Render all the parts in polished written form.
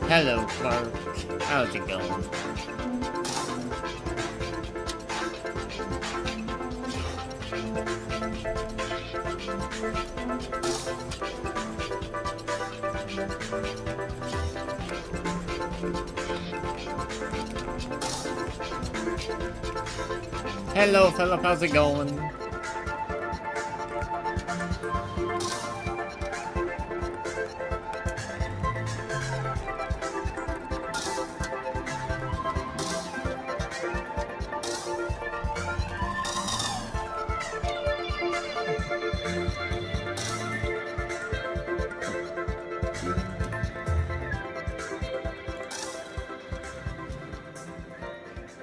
Hello, Clark. How's it going? Hello, Philip. How's it going?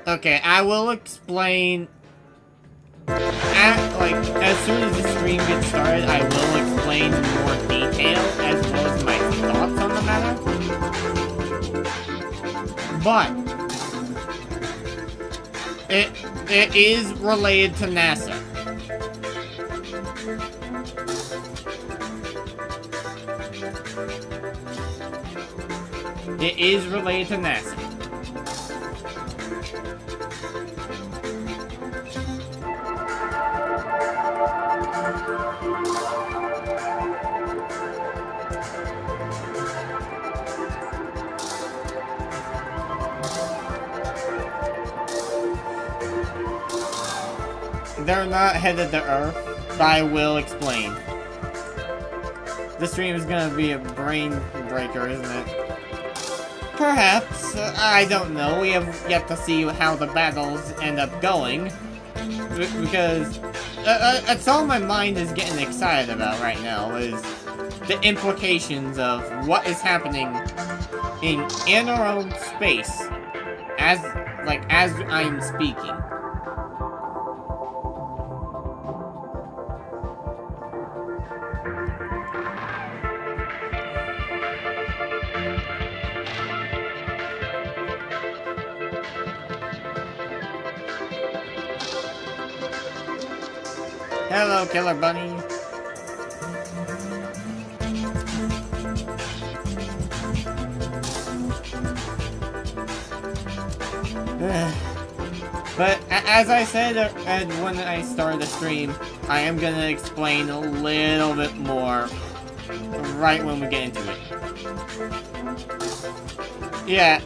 Okay, I will explain. As soon as the stream gets started, I will explain in more detail as well as my thoughts on the matter. But it is related to NASA. It is related to NASA. They're not headed to Earth, but I will explain. This stream is gonna be a brain breaker, isn't it? Perhaps. I don't know. We have yet to see how the battles end up going. Because that's all my mind is getting excited about right now, is the implications of what is happening in our own space as I'm speaking. Hello, Killer Bunny. But as I said when I started the stream, I am gonna explain a little bit more right when we get into it. Yeah,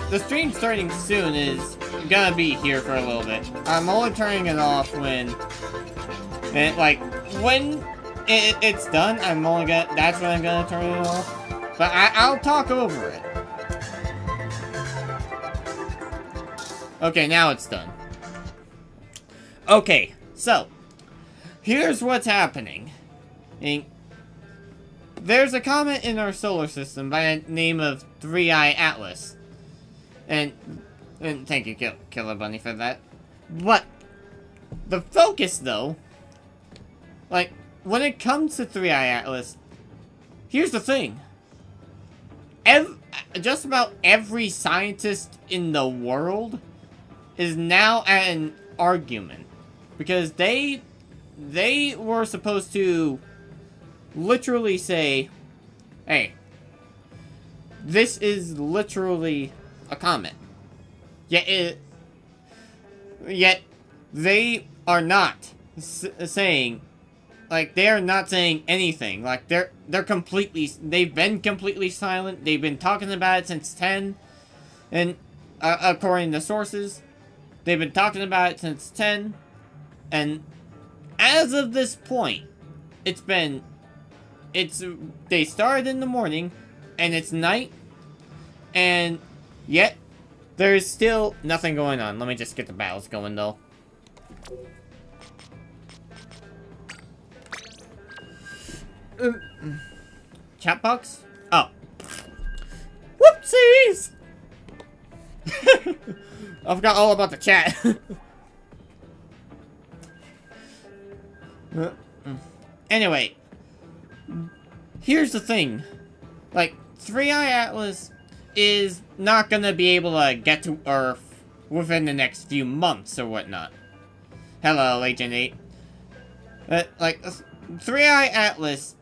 the stream starting soon is gonna be here for a little bit. I'm only turning it off when it's done. That's when I'm gonna turn it off. But I'll talk over it. Okay, now it's done. Okay, so here's what's happening. There's a comet in our solar system by the name of 3i Atlas. And thank you, Killer Bunny, for that. But the focus, though, when it comes to 3i Atlas, here's the thing. Just about every scientist in the world is now at an argument. Because they were supposed to literally say, hey, this is literally a comet. Yet they are not saying, they are not saying anything. They've been completely silent. They've been talking about it since 10, and according to sources, they've been talking about it since 10, and as of this point, they started in the morning, and it's night, and yet there's still nothing going on. Let me just get the battles going, though. Chat box? Oh. Whoopsies! I forgot all about the chat. Anyway. Here's the thing. 3i Atlas is not gonna be able to get to Earth within the next few months or whatnot. Hello, Agent 8. 3i Atlas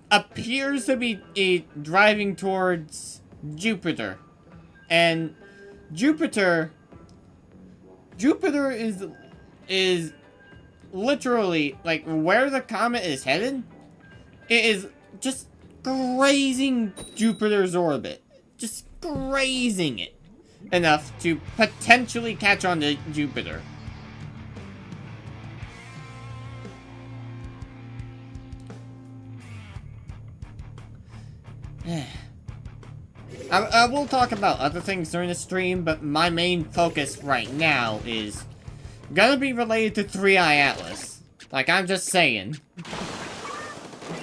appears to be driving towards Jupiter. And Jupiter is literally, like, where the comet is headed, it is just grazing Jupiter's orbit. Just grazing it enough to potentially catch on to Jupiter. I will talk about other things during the stream, but my main focus right now is gonna be related to 3i Atlas. Like, I'm just saying.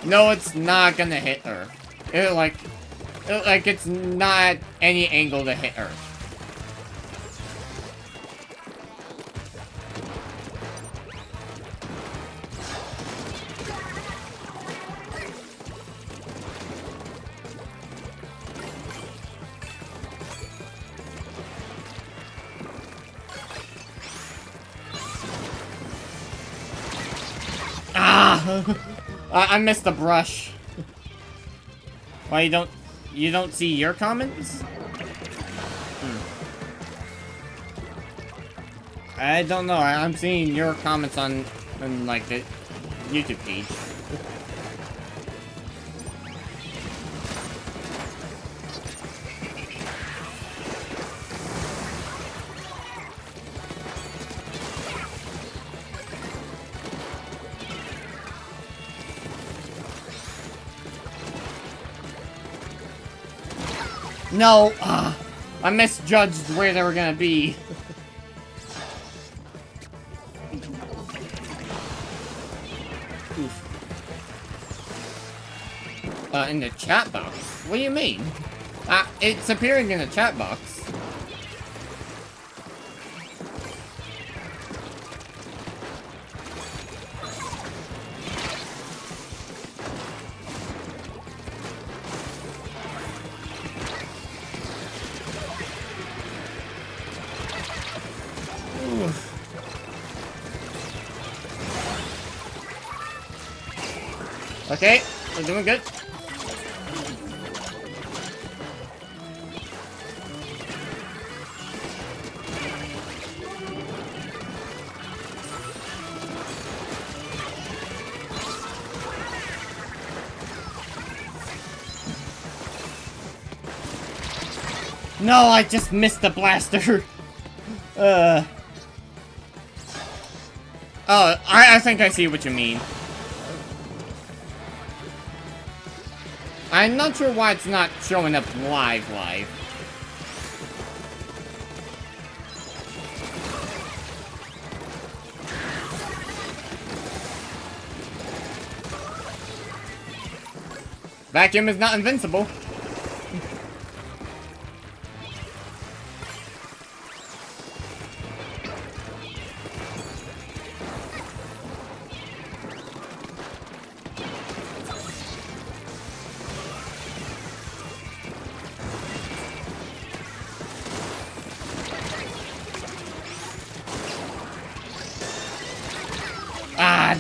No, it's not gonna hit Earth. It's not any angle to hit Earth. I missed the brush. Why you don't see your comments? I don't know. I'm seeing your comments on like the YouTube page. No, I misjudged where they were gonna be. In the chat box? What do you mean? It's appearing in the chat box. Okay, we're doing good. No, I just missed the blaster. Oh, I think I see what you mean. I'm not sure why it's not showing up live. Vacuum is not invincible.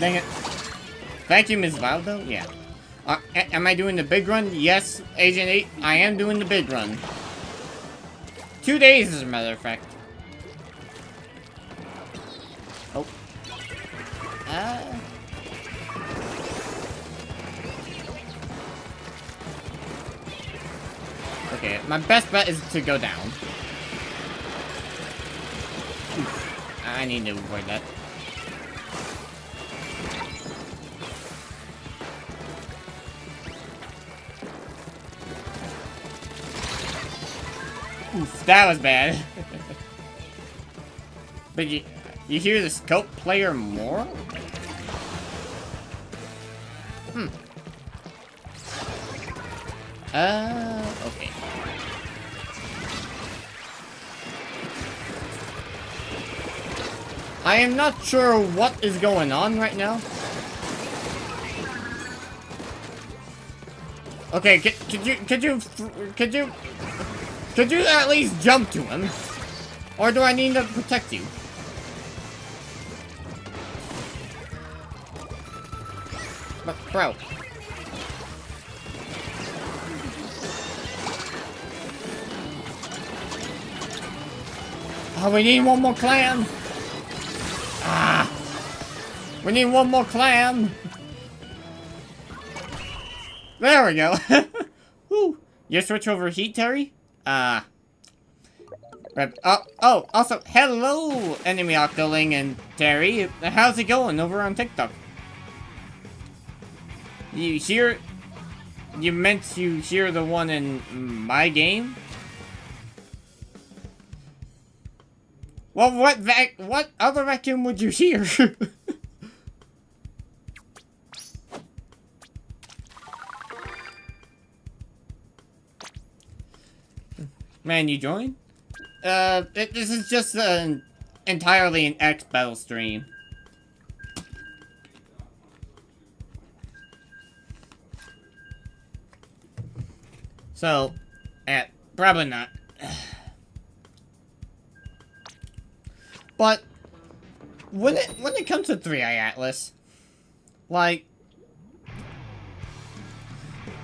Dang it. Vacuum is loud though? Yeah. Am I doing the big run? Yes, Agent 8, I am doing the big run. 2 days, as a matter of fact. Oh. Okay, my best bet is to go down. Oof. I need to avoid that. Oof, that was bad. But you hear the scope player more? Okay. I am not sure what is going on right now. Okay, could you at least jump to him? Or do I need to protect you? But, bro. Oh, we need one more clam. Ah, we need one more clam. There we go. Whew. You switch over heat, Terry? Also, hello, Enemy Octoling and Terry. How's it going over on TikTok? You meant to hear the one in my game? Well, what other vacuum would you hear? Man, you join? This is just entirely an X battle stream. So, probably not. But when it comes to 3i Atlas, like,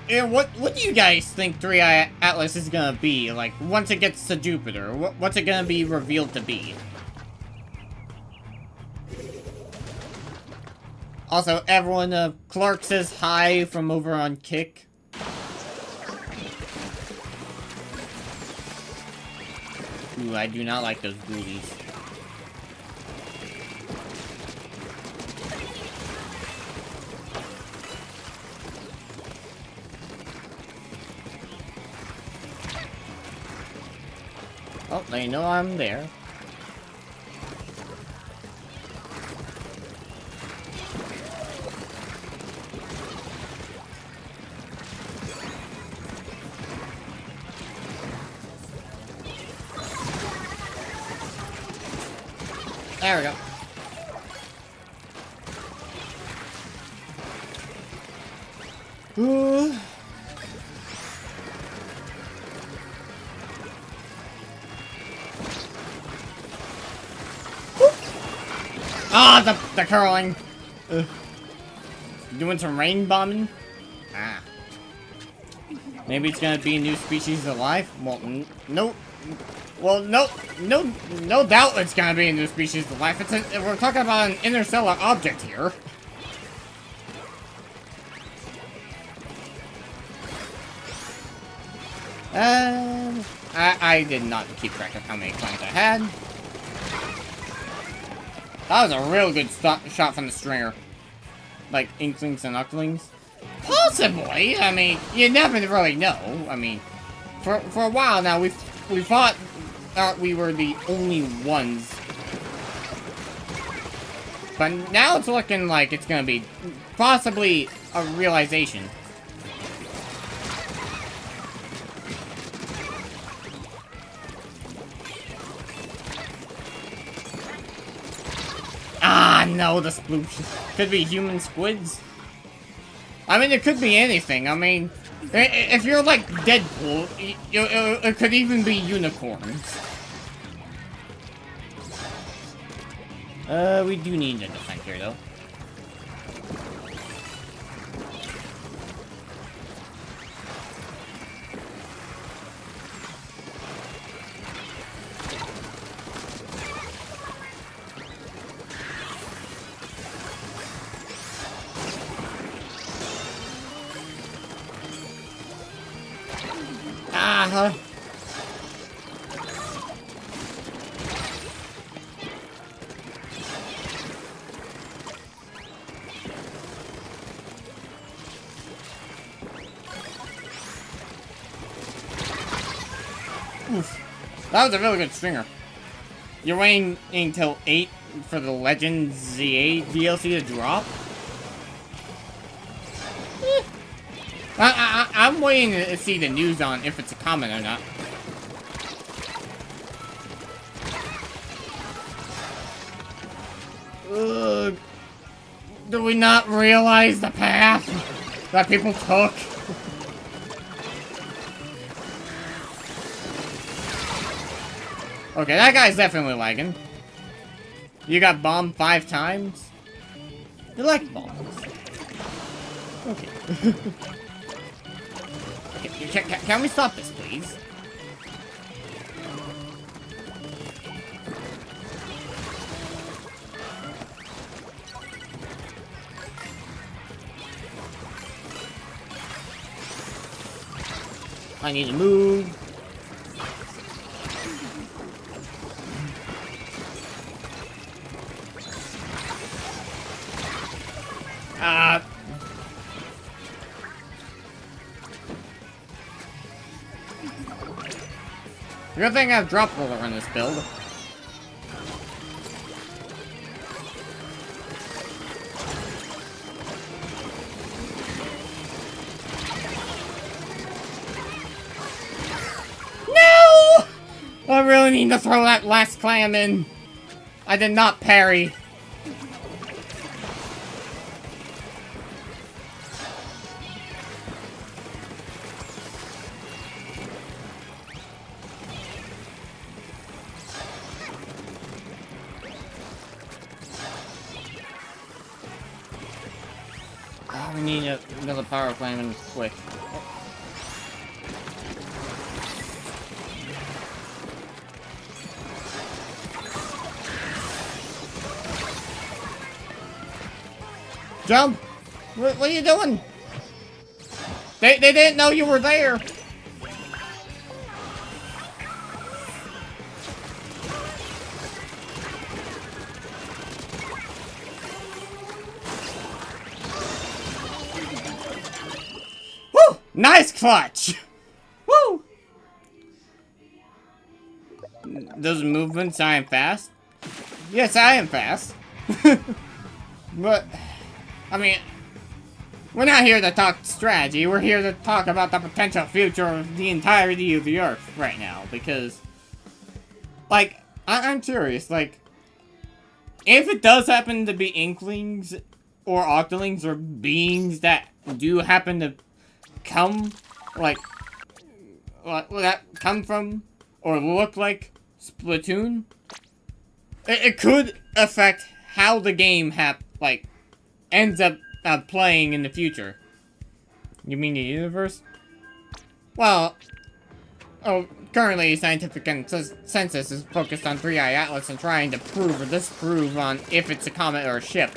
what do you guys think 3i Atlas is gonna be like once it gets to Jupiter? What's it gonna be revealed to be? Also, everyone, Clark says hi from over on Kick. Ooh, I do not like those booties. Oh, they know I'm there. There we go. Ooh. Ah, the curling. Doing some rain bombing. Ah. Maybe it's gonna be a new species of life. Well, no. Well, no doubt it's gonna be a new species of life. We're talking about an interstellar object here. I did not keep track of how many clients I had. That was a real good shot from the stringer. Like, Inklings and Ucklings. Possibly! I mean, you never really know. I mean, for a while now, we thought we were the only ones. But now it's looking like it's gonna be possibly a realization. Ah, no, the sploosh. Could be human squids. I mean, it could be anything. I mean, if you're like Deadpool, it could even be unicorns. We do need a defend here, though. Uh-huh. Oof. That was a really good stringer. You're waiting until 8 for the Legend ZA DLC to drop? I'm waiting to see the news on if it's a comet or not. Ugh. Do we not realize the path that people took? Okay, that guy's definitely lagging. You got bombed 5 times? You like bombs. Okay. Can we stop this, please? I need to move. Good thing I have drop roller on this build. No! I really need to throw that last clam in. I did not parry. Oh, we need another power clam in quick. Jump! What are you doing? They didn't know you were there. Woo! Nice clutch! Woo! Those movements, I am fast. Yes, I am fast. But, I mean, we're not here to talk strategy. We're here to talk about the potential future of the entirety of the Earth right now. Because, like, I'm curious. Like, if it does happen to be Inklings or Octolings or beings that do happen to come, like, that come from or look like Splatoon, it could affect how the game ends up playing in the future. You mean the universe? Well, currently scientific consensus is focused on 3i Atlas and trying to prove or disprove on if it's a comet or a ship.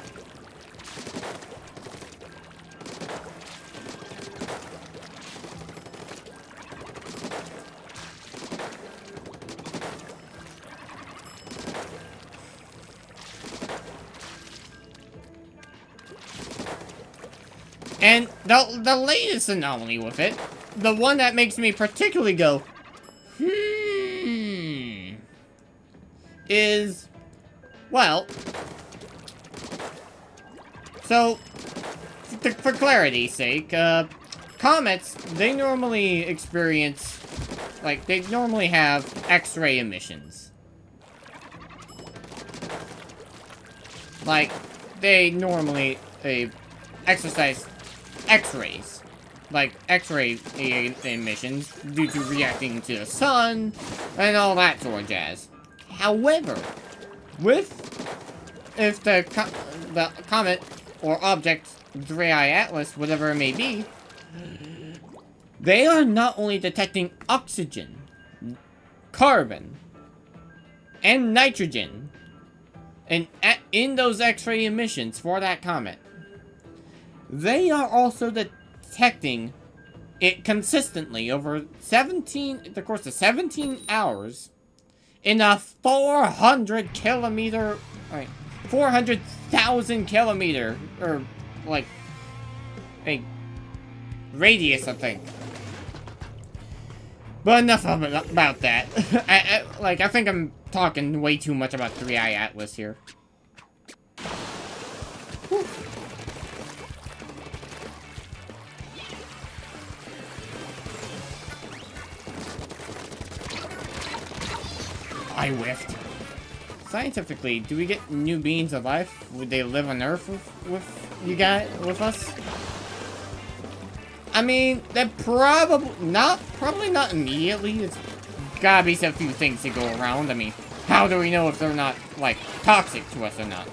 And the latest anomaly with it, the one that makes me particularly go, is, well, so, for clarity's sake, comets, they normally experience, like, they normally have X-ray emissions. Like, they normally, exercise X-rays, like X-ray emissions due to reacting to the sun and all that sort of jazz. However, if the comet or object 3i Atlas, whatever it may be, they are not only detecting oxygen, carbon, and nitrogen, and in those X-ray emissions for that comet, they are also detecting it consistently over the course of 17 hours in a 400,000 kilometer, or, like, a radius, I think. But enough about that. I think I'm talking way too much about 3i Atlas here. Whew. I whiffed. Scientifically, do we get new beings of life? Would they live on Earth with us? I mean, they're probably not immediately. It's gotta be a few things to go around. I mean, how do we know if they're not, like, toxic to us or not?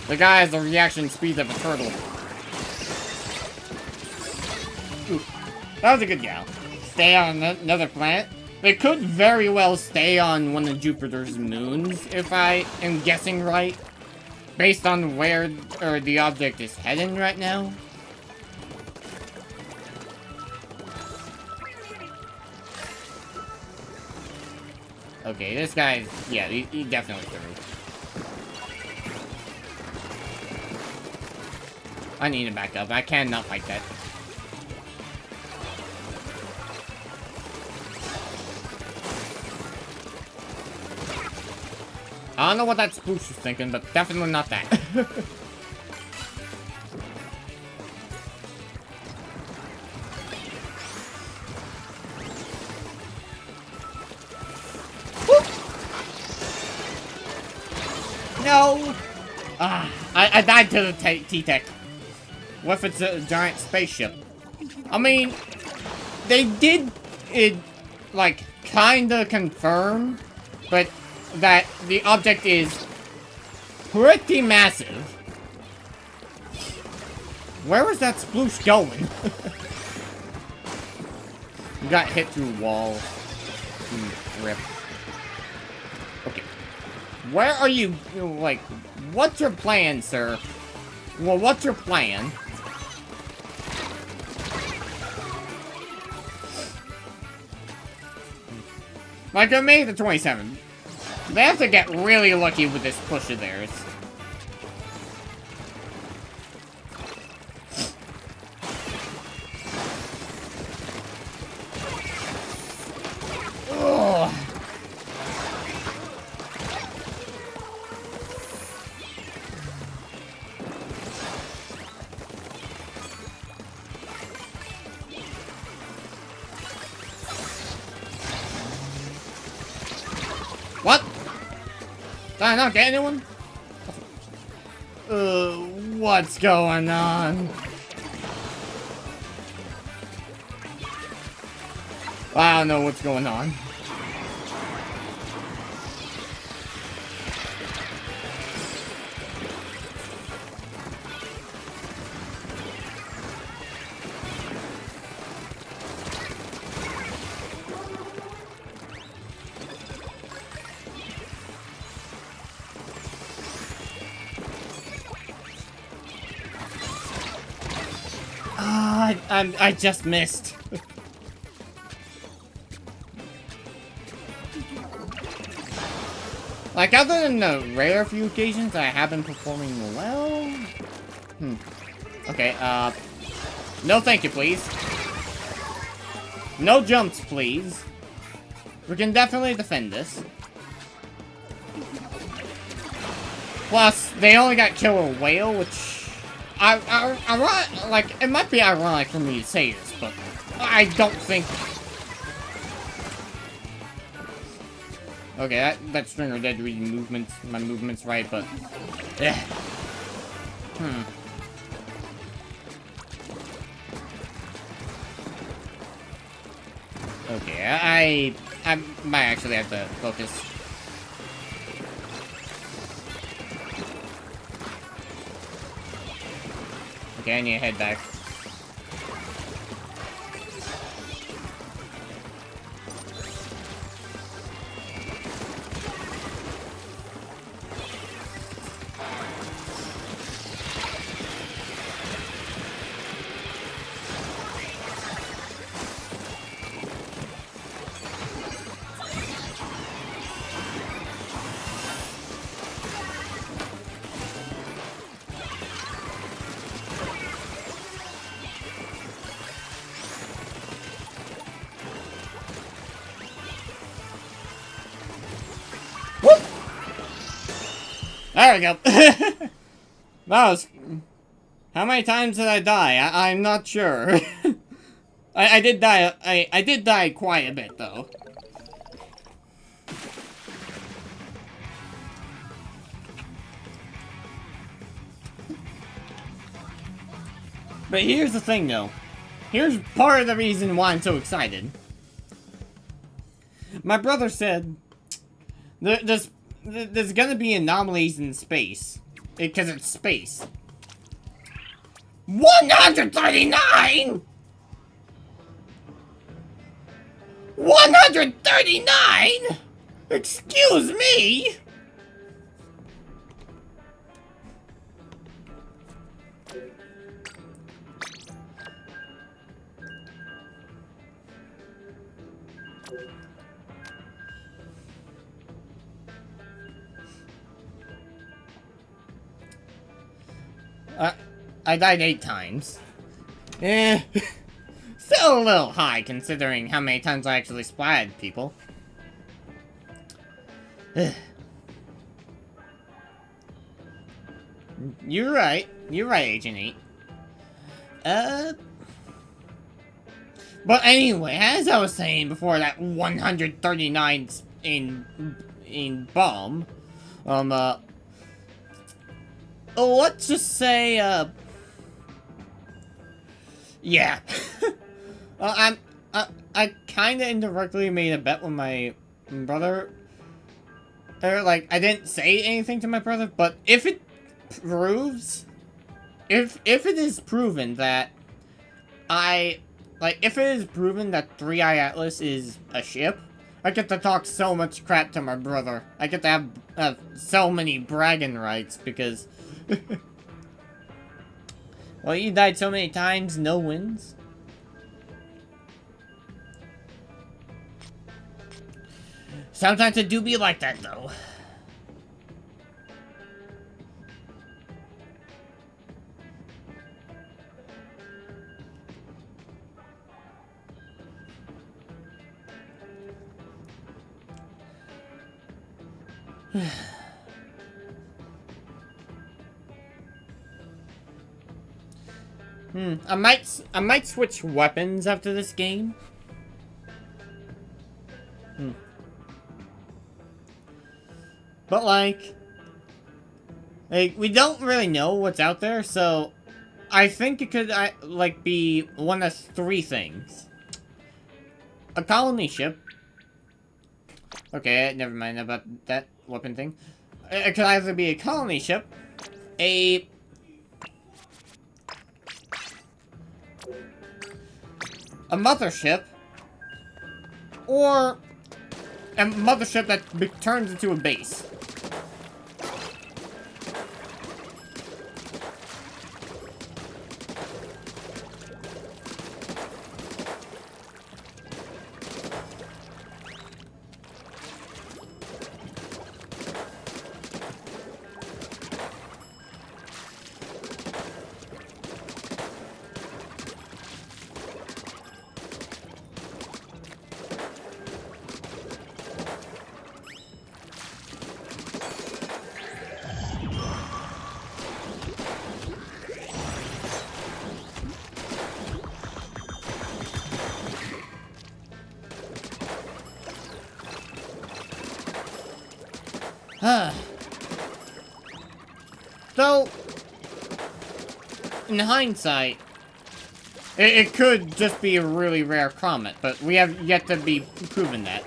The guy has the reaction speed of a turtle. Oof. That was a good gal. Stay on another planet? They could very well stay on one of Jupiter's moons, if I am guessing right. Based on where the object is heading right now. Okay, this guy's... yeah, he definitely threw. I need to back up. I cannot fight that. I don't know what that spoosh was thinking, but definitely not that. No! I died to the T-Tech. What if it's a giant spaceship? I mean, they did it, like, kinda confirm, but that the object is pretty massive. Where was that sploosh going? You got hit through a wall. Rip. Okay. Where are you, like, what's your plan, sir? Well, what's your plan? Like, I made the 27. They have to get really lucky with this push of theirs. Ugh. What? Did I not get anyone? What's going on? I don't know what's going on. I just missed. Like, other than the rare few occasions I have been performing well... Okay, no thank you, please. No jumps, please. We can definitely defend this. Plus, they only got killer whale, which... like, it might be ironic for me to say this, but I don't think... Okay, that stringer did read my movements right, but... yeah. Okay, I might actually have to focus. Okay, I need to head back. There we go. That was... How many times did I die? I'm not sure. I did die... I did die quite a bit, though. But here's the thing, though. Here's part of the reason why I'm so excited. My brother said... There's gonna be anomalies in space. Because it's space. 139?! 139? Excuse me? I died 8 times. Eh. Still a little high, considering how many times I actually splatted people. You're right, Agent 8. But anyway, as I was saying before that 139 in bomb, let's just say, yeah. I kinda indirectly made a bet with my brother. Or, like, I didn't say anything to my brother, but if it proves... If it is proven that if it is proven that 3i Atlas is a ship, I get to talk so much crap to my brother. I get to have so many bragging rights, because... Well, you died so many times, no wins. Sometimes it do be like that, though. I might switch weapons after this game. But like, we don't really know what's out there, so I think it could, like, be one of 3 things. A colony ship. Okay, never mind about that weapon thing. It could either be a colony ship, a mothership, or a mothership that turns into a base. So, in hindsight, it could just be a really rare comet, but we have yet to be proven that.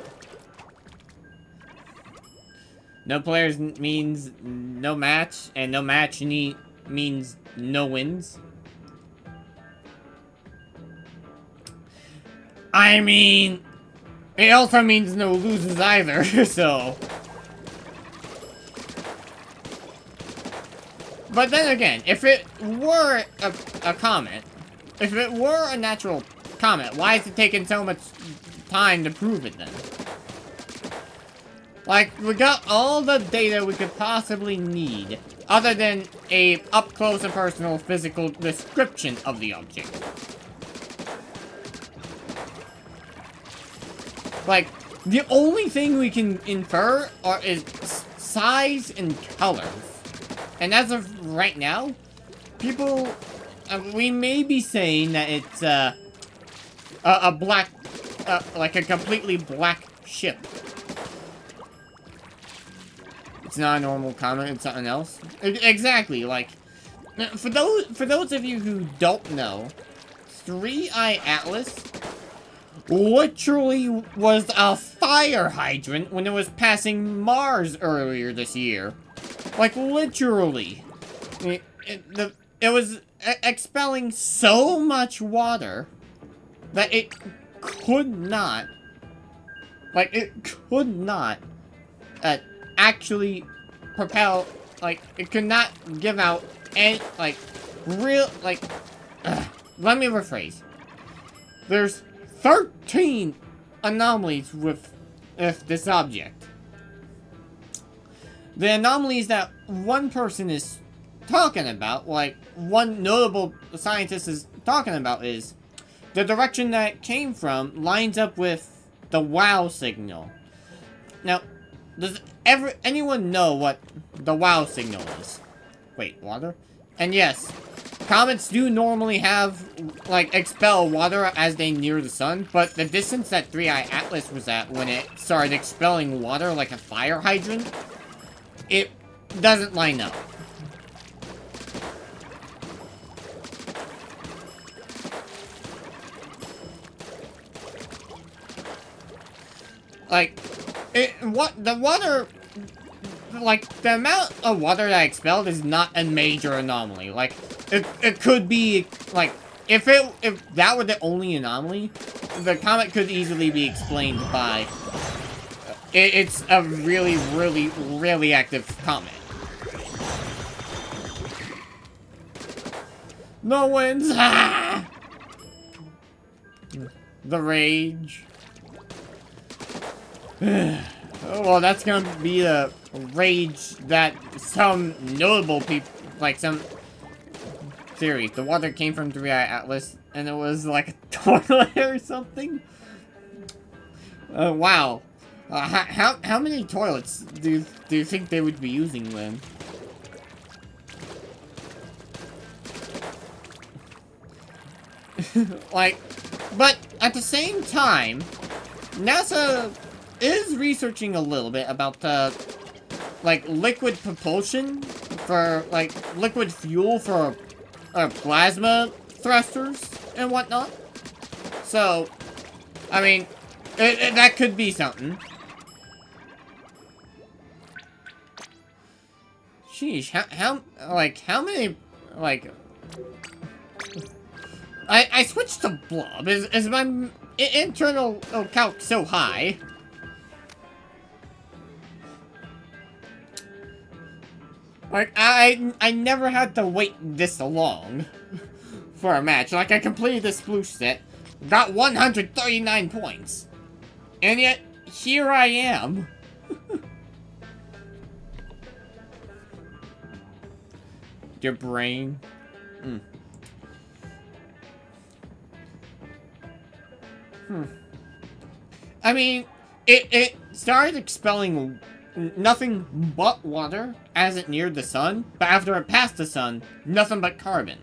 No players means no match, and no match means no wins. I mean, it also means no loses either, so... But then again, if it were a comet, if it were a natural comet, why is it taking so much time to prove it then? Like, we got all the data we could possibly need, other than a up-close and personal physical description of the object. Like, the only thing we can infer is size and colors. And as of right now, people, we may be saying that it's, a black, like a completely black ship. It's not a normal comet, it's something else. Exactly, like, for those of you who don't know, 3i Atlas literally was a fire hydrant when it was passing Mars earlier this year. Like, literally. It was expelling so much water that it could not Like, it could not actually propel, like, it could not give out any, like, real, like, let me rephrase. There's 13 anomalies with this object. The anomalies that one person is talking about, like, one notable scientist is talking about, is the direction that it came from lines up with the WOW signal. Now, does anyone know what the WOW signal is? Wait, water? And yes, comets do normally have, like, expel water as they near the sun, but the distance that 3i Atlas was at when it started expelling water like a fire hydrant, it doesn't line up. Like, the water, like, the amount of water that I expelled is not a major anomaly. Like, it could be, like, if that were the only anomaly, the comet could easily be explained by, it's a really, really, really active comet. No wins! Ah! The rage. Well, that's gonna be the rage that some notable people, like some theory. The water came from 3i Atlas, and it was like a toilet or something. Wow. How many toilets do you think they would be using then? Like, but at the same time, NASA is researching a little bit about like, liquid propulsion for, like, liquid fuel for plasma thrusters and whatnot. So, I mean, that could be something. Sheesh, how many, like, I switched to blob. Is my internal calc so high? Like, I never had to wait this long for a match. Like, I completed the sploosh set, got 139 points, and yet, here I am. Your brain. I mean, it started expelling nothing but water as it neared the sun, but after it passed the sun, nothing but carbon.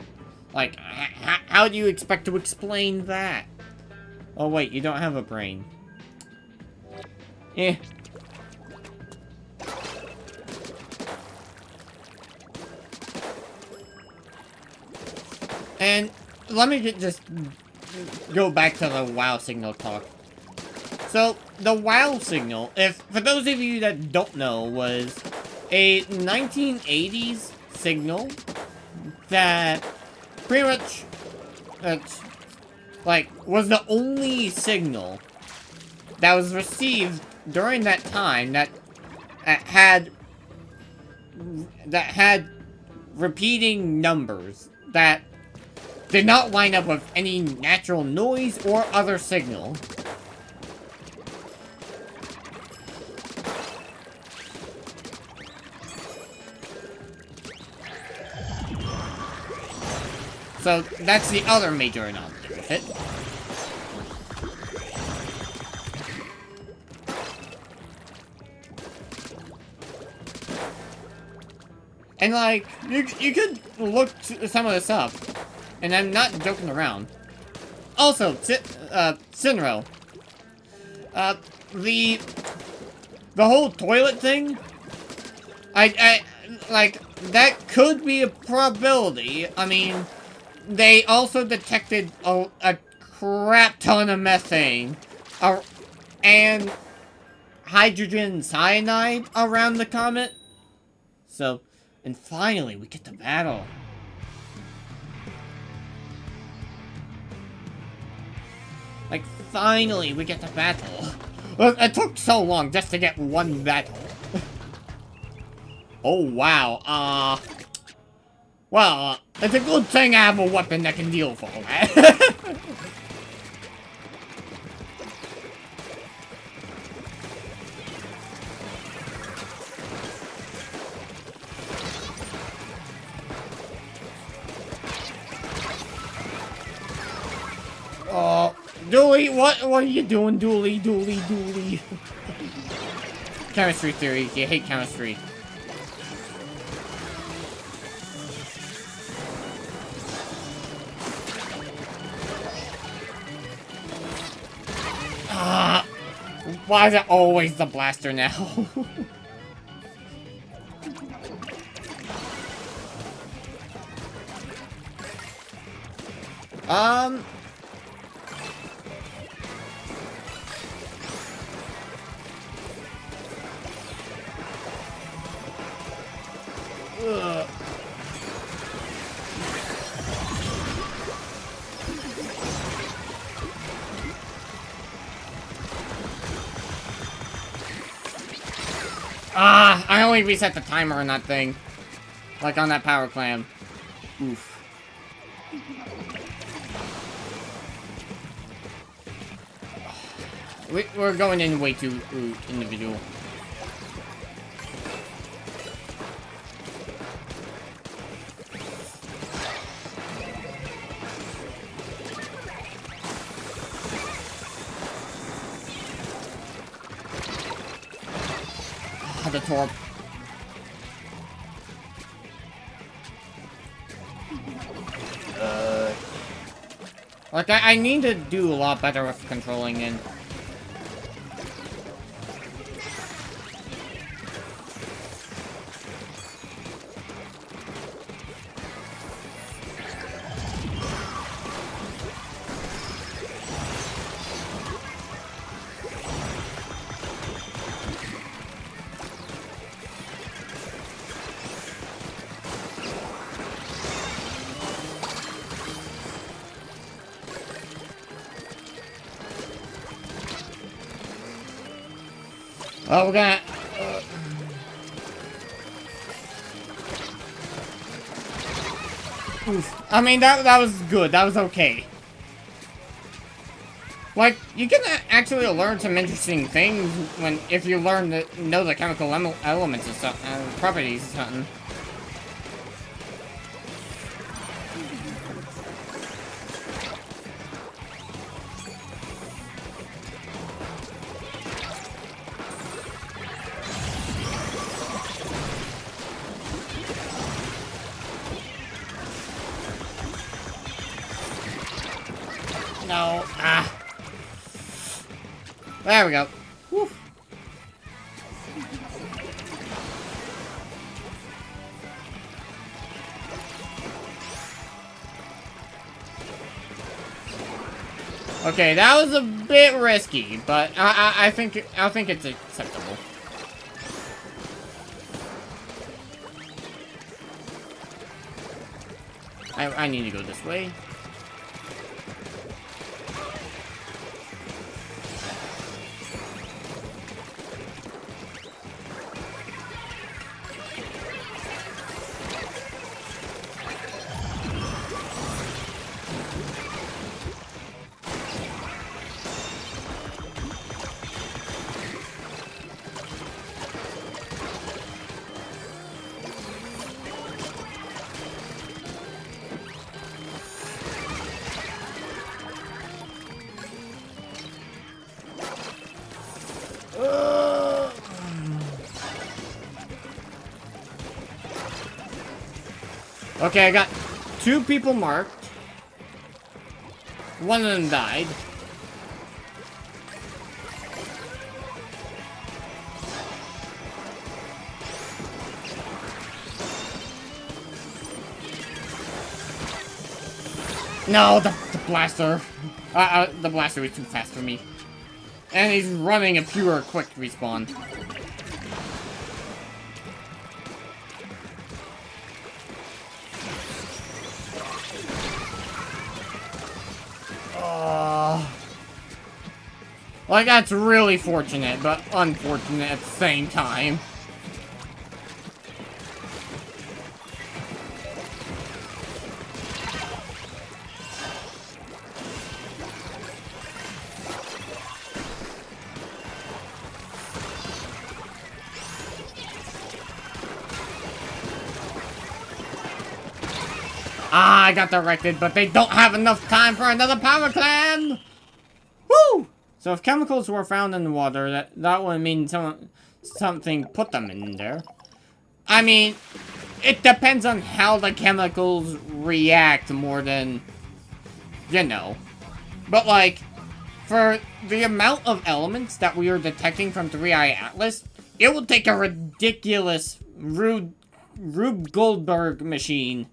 Like, how do you expect to explain that? Oh wait, you don't have a brain. Eh. And let me just go back to the WOW signal talk. So, the WOW signal, for those of you that don't know, was a 1980s signal that pretty much, like, was the only signal that was received during that time that had repeating numbers that did not line up with any natural noise or other signal. So that's the other major anomaly with it. And like, you could look some of this up, and I'm not joking around. Also, Sinro. The whole toilet thing, I like, that could be a probability. I mean, they also detected a crap ton of methane and hydrogen cyanide around the comet. So, and finally, we get to battle. Like, finally, we get to battle. Well, it took so long just to get one battle. Oh, wow. Well, it's a good thing I have a weapon that can deal with all that. Dooley, what are you doing, Dooley? Chemistry theory, you hate chemistry. Why is it always the blaster now? I only reset the timer on that thing. Like on that power clam. Oof. We're going in way too individual. The torp. Like, I need to do a lot better with controlling and... Oh, we're gonna... Oof. I mean, that was good. That was okay. Like, you can actually learn some interesting things if you learn to know the chemical elements and stuff, properties or something. No. There we go. Woo. Okay, that was a bit risky, but I think it's acceptable. I need to go this way. Okay, I got 2 people marked. One of them died. No, the blaster. The blaster was too fast for me. And he's running a pure quick respawn. Like, that's really fortunate, but unfortunate at the same time. Ah, I got directed, but they don't have enough time for another power clam! Woo! So if chemicals were found in the water, that would mean something put them in there. I mean, it depends on how the chemicals react more than, you know. But like, for the amount of elements that we are detecting from 3i Atlas, it would take a ridiculous Rube Goldberg machine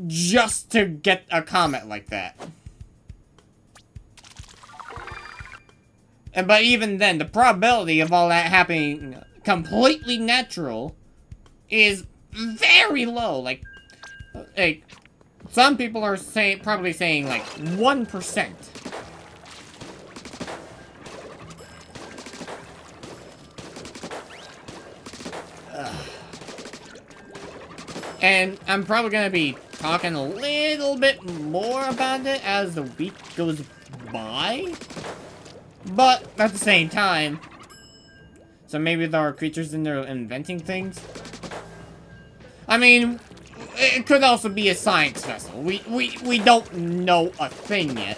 just to get a comet like that. But even then, the probability of all that happening completely natural is very low. Like some people are probably saying like 1%. And I'm probably gonna be talking a little bit more about it as the week goes by. But at the same time, so maybe there are creatures in there inventing things. I mean, it could also be a science vessel. We don't know a thing yet.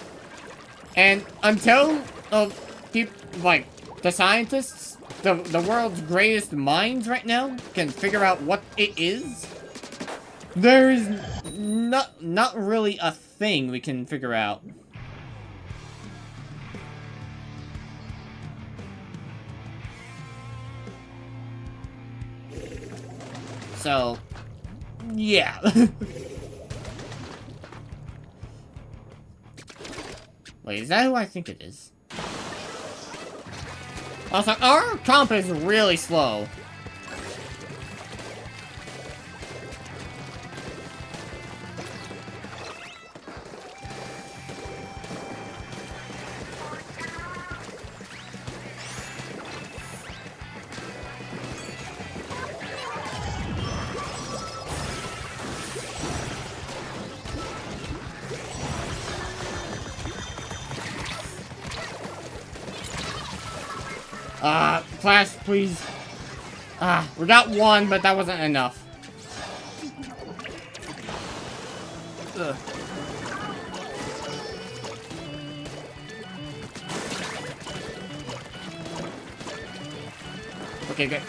And until people like the scientists, the world's greatest minds right now can figure out what it is, there is not really a thing we can figure out. So, yeah. Wait, is that who I think it is? Also, our comp is really slow. Flash, please. We got one, but that wasn't enough. Ugh. Okay, good.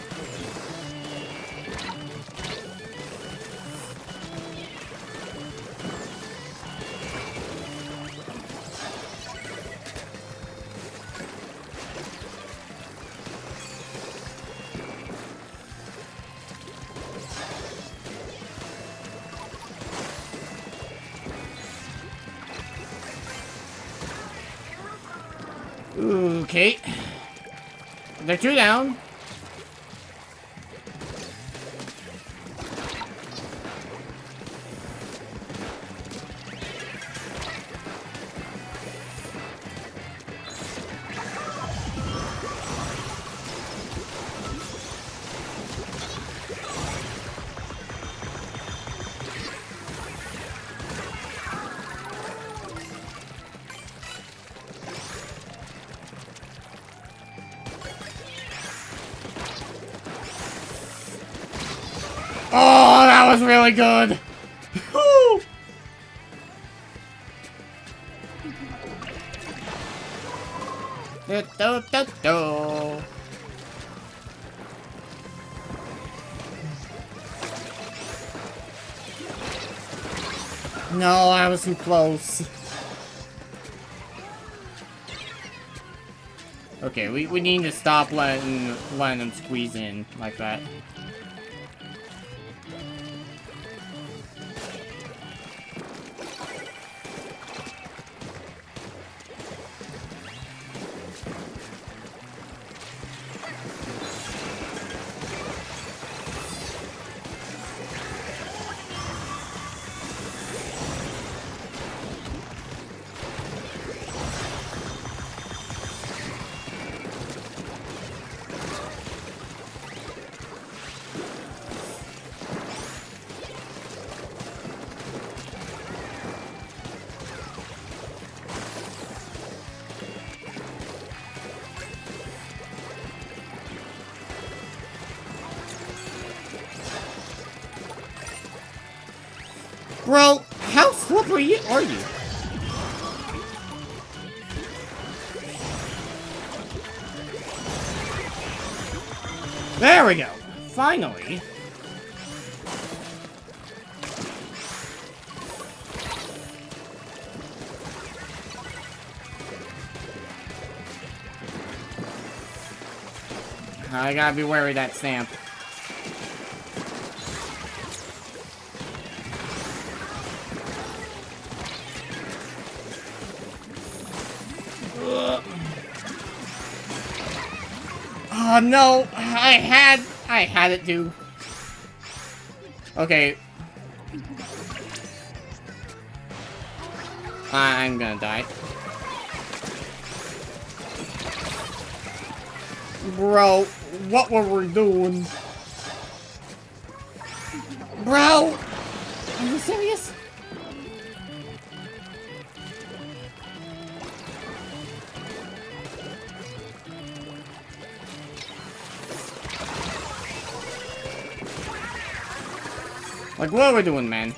Okay. They're two down. Oh, that was really good. Woo! No, I was too close. Okay, we need to stop letting them squeeze in like that. Bro, how slippery are you? There we go. Finally. I gotta be wary of that stamp. Oh no, I had it too. Okay. I'm gonna die. Bro, what were we doing? Bro! Are you serious? Like, what are we doing, man?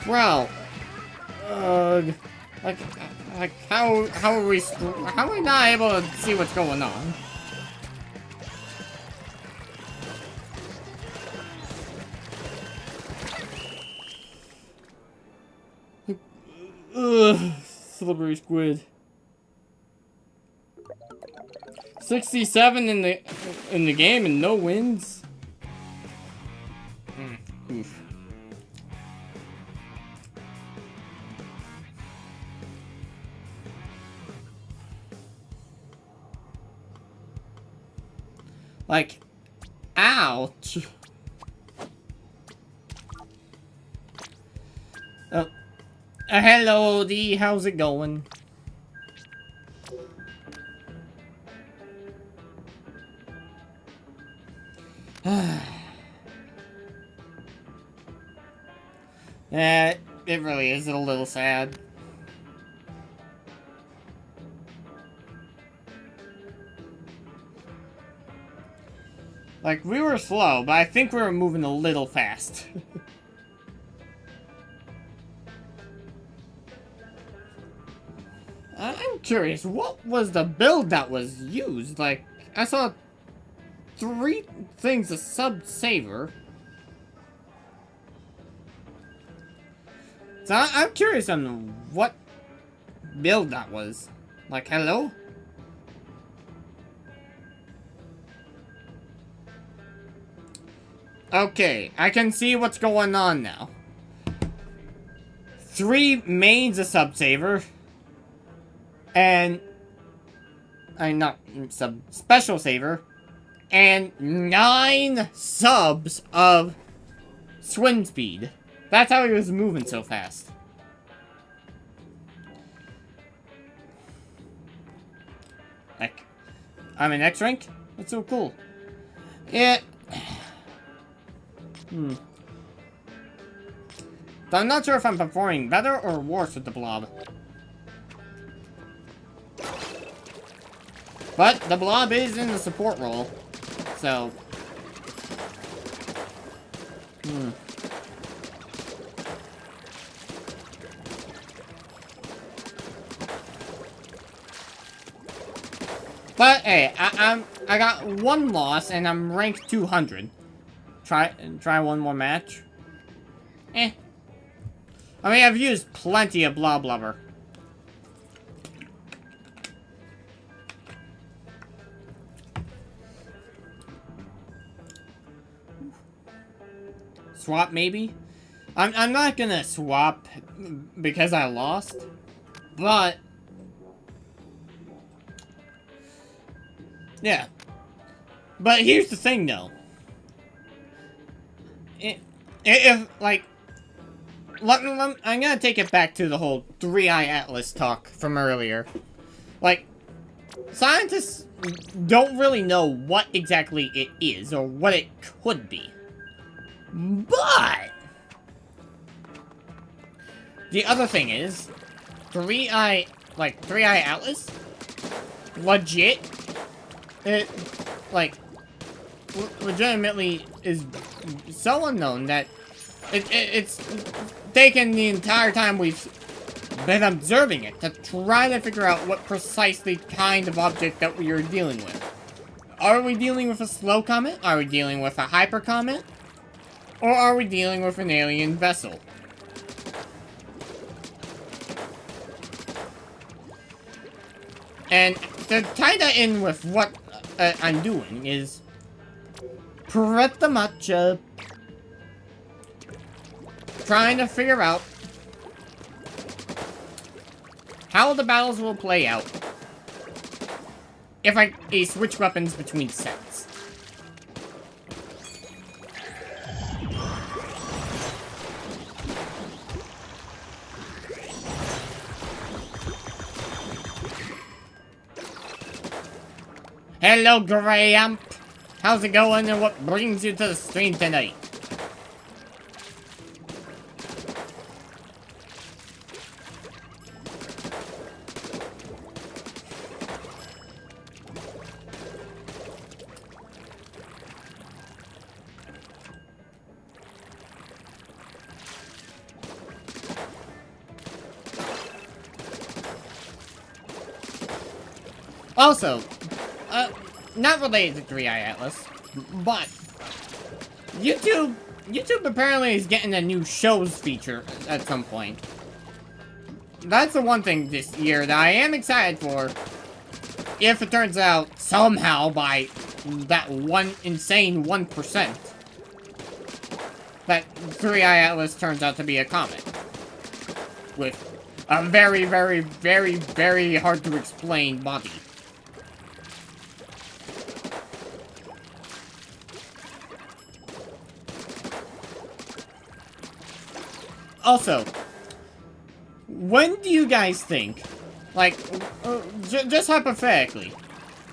Bro, like how are we not able to see what's going on? Ugh, slippery squid. 67 in the game and no wins. Oof. Like, ouch. Oh, hello, D. How's it going? It really is a little sad. Like, we were slow, but I think we were moving a little fast. I'm curious, what was the build that was used? Like, I saw 3 things a sub-saver. So I'm curious on what build that was. Like, hello? Okay, I can see what's going on now. 3 mains a sub-saver. And... not special saver. And 9 subs of swim speed. That's how he was moving so fast. Like, I'm in X rank? That's so cool. Yeah. But I'm not sure if I'm performing better or worse with the blob. But the blob is in the support role. So. But hey, I got 1 loss and I'm ranked 200. Try one more match. I mean, I've used plenty of blob blubber. Swap maybe? I'm not gonna swap because I lost, but yeah. But here's the thing though. If like I'm gonna take it back to the whole Three-Eye Atlas talk from earlier. Like, scientists don't really know what exactly it is, or what it could be. But the other thing is, Three-Eye Atlas, legit, it, like, legitimately is so unknown that it's taken the entire time we've been observing it to try to figure out what precisely kind of object that we are dealing with. Are we dealing with a slow comet? Are we dealing with a hyper comet? Or are we dealing with an alien vessel? And to tie that in with what I'm doing is pretty much trying to figure out how the battles will play out if I switch weapons between sets. Hello, Graham. How's it going and what brings you to the stream tonight? Also, not related to Three-Eye Atlas, but YouTube apparently is getting a new shows feature at some point. That's the one thing this year that I am excited for, if it turns out somehow by that one insane 1% that Three-Eye Atlas turns out to be a comet with a very, very, very, very hard to explain body. Also, when do you guys think, like, just hypothetically,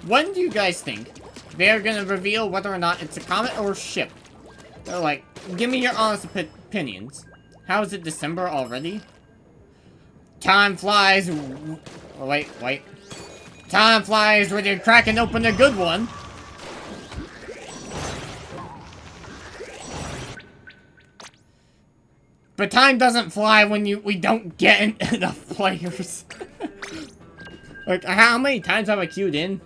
when do you guys think they're gonna reveal whether or not it's a comet or a ship? Like, give me your honest opinions. How is it December already? Time flies. Wait. Time flies when you're cracking open a good one. But time doesn't fly when we don't get enough players. Like, how many times have I queued in?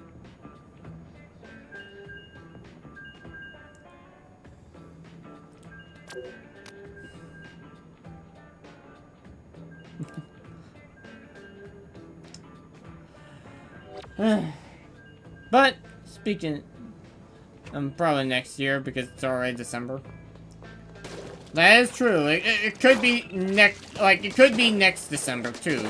But, speaking, probably next year because it's already December. That is true. It could be next, like, it could be next December, too.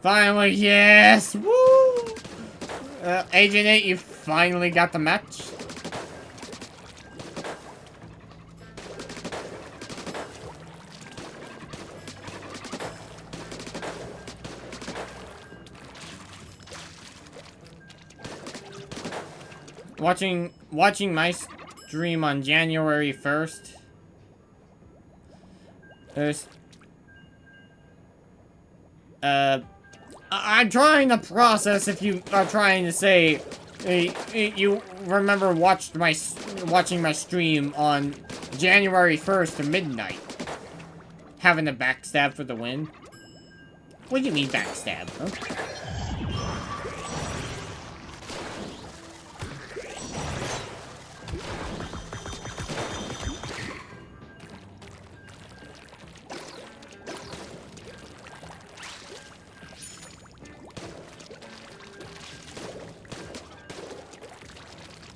Finally, yes! Woo! Agent 8, you finally got the match. Watching my stream on January 1st. I'm trying to process if you are trying to say you remember watching my stream on January 1st to midnight. Having a backstab for the win. What do you mean backstab, huh?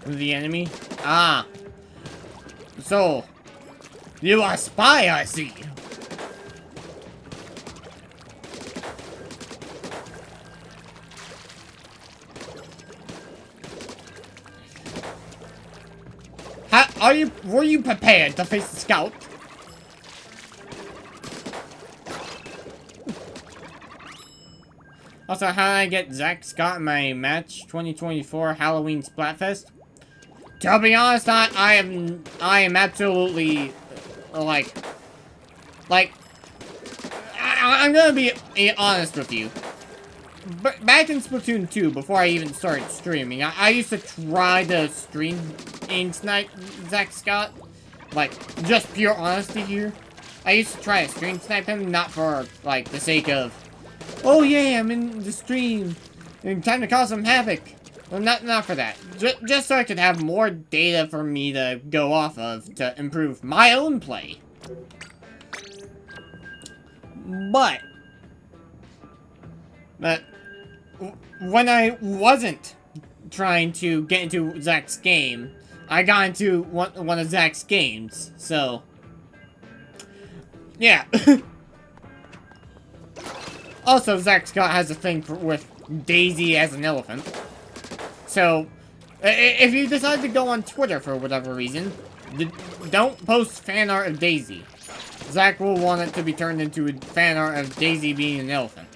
The enemy? Ah. So, you are a spy, I see. were you prepared to face the scout? Also, how did I get Zach Scott in my match 2024 Halloween Splatfest? To be honest, I am absolutely I'm gonna be honest with you. But back in Splatoon 2, before I even started streaming, I used to try to stream and snipe Zach Scott. Like, just pure honesty here. I used to try to stream snipe him, not for, like, the sake of, oh yeah, I'm in the stream, and time to cause some havoc. Well, not for that. Just so I could have more data for me to go off of to improve my own play. But when I wasn't trying to get into Zach's game, I got into one of Zach's games, so yeah. Also, Zach Scott has a thing with Daisy as an elephant. So, if you decide to go on Twitter for whatever reason, don't post fan art of Daisy. Zach will want it to be turned into a fan art of Daisy being an elephant.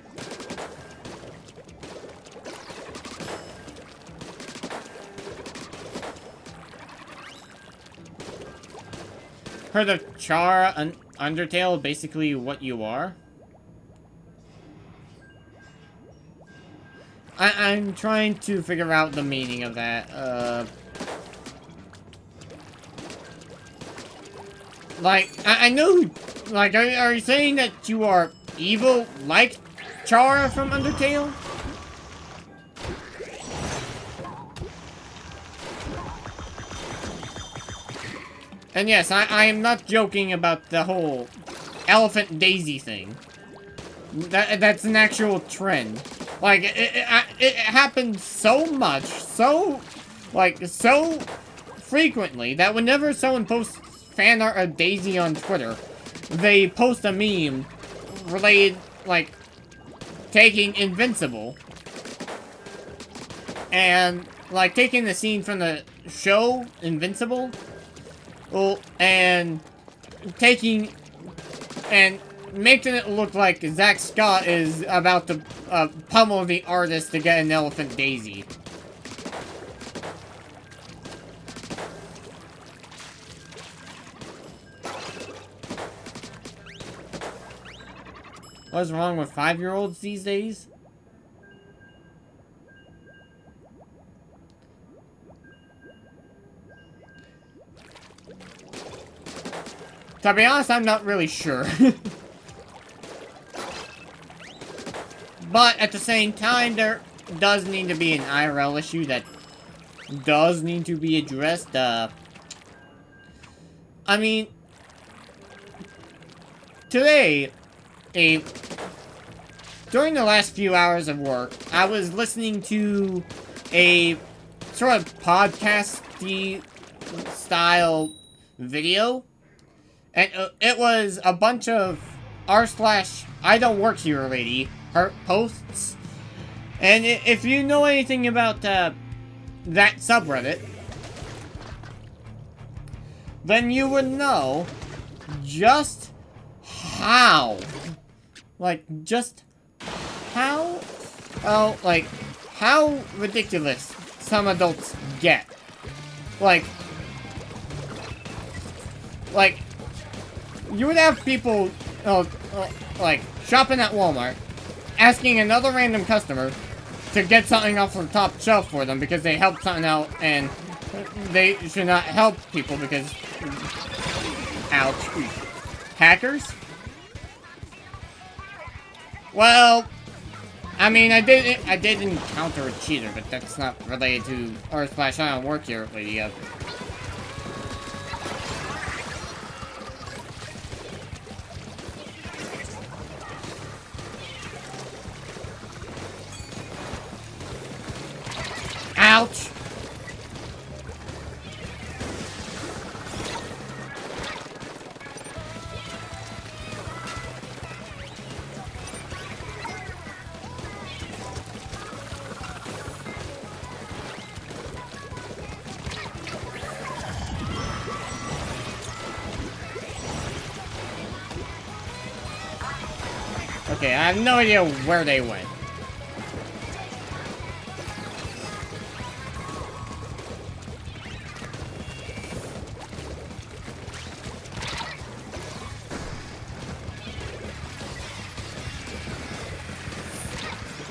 Heard of Char Undertale, basically what you are? I'm trying to figure out the meaning of that. Like, I know, like, are you saying that you are evil like Chara from Undertale? And yes, I am not joking about the whole Elephant Daisy thing. That's an actual trend. Like, it happens so much, so frequently, that whenever someone posts fan art of Daisy on Twitter, they post a meme related, like, taking Invincible, and, like, taking the scene from the show, Invincible, well, and taking, and making it look like Zach Scott is about to pummel the artist to get an Elephant Daisy. What's wrong with 5-year-olds these days? To be honest, I'm not really sure. But at the same time, there does need to be an IRL issue that does need to be addressed. I mean, today, during the last few hours of work, I was listening to a sort of podcast-y style video, and it was a bunch of r/I don't work here lady her posts. And if you know anything about that subreddit, then you would know just how, how ridiculous some adults get. Like, you would have people, like, shopping at Walmart, asking another random customer to get something off the top shelf for them because they helped something out, and they should not help people because, ouch, hackers? Well, I mean, I did encounter a cheater, but that's not related to r/I don't work here lady. Ouch! Okay, I have no idea where they went.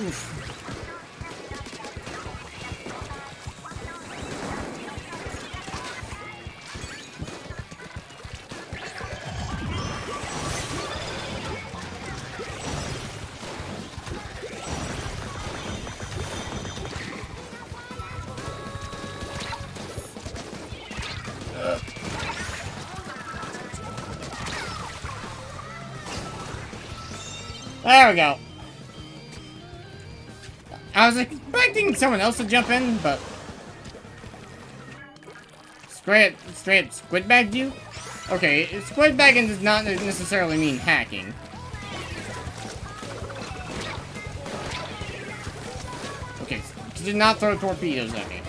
Oof. There we go. I was expecting someone else to jump in, but... Straight squid bagged you? Okay, squid bagging does not necessarily mean hacking. Okay, did not throw torpedoes at me.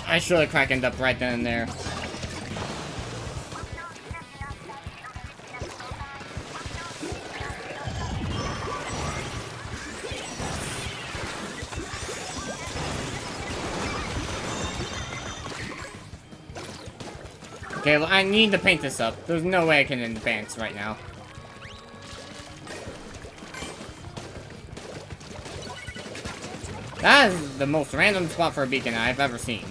I should have crackened up right then and there. Okay, well, I need to paint this up. There's no way I can advance right now. That is the most random spot for a beacon I've ever seen.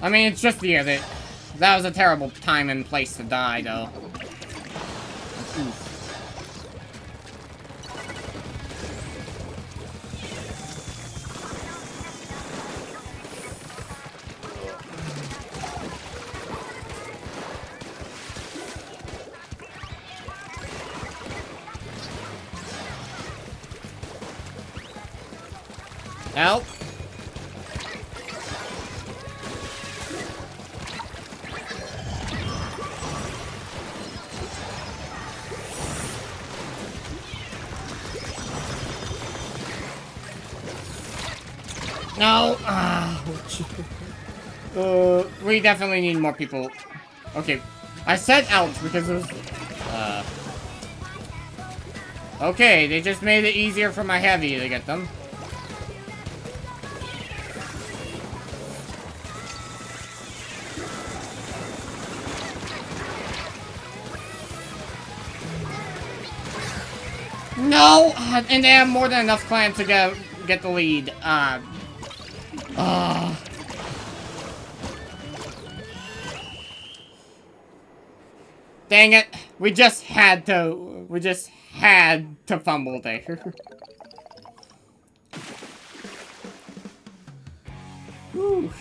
I mean, it's just the edit. That was a terrible time and place to die, though. Oof. Help. No! We definitely need more people. Okay, I said ouch because it was... Okay, they just made it easier for my heavy to get them. No! And they have more than enough clans to get the lead. Dang it. We just had to fumble there. Whew.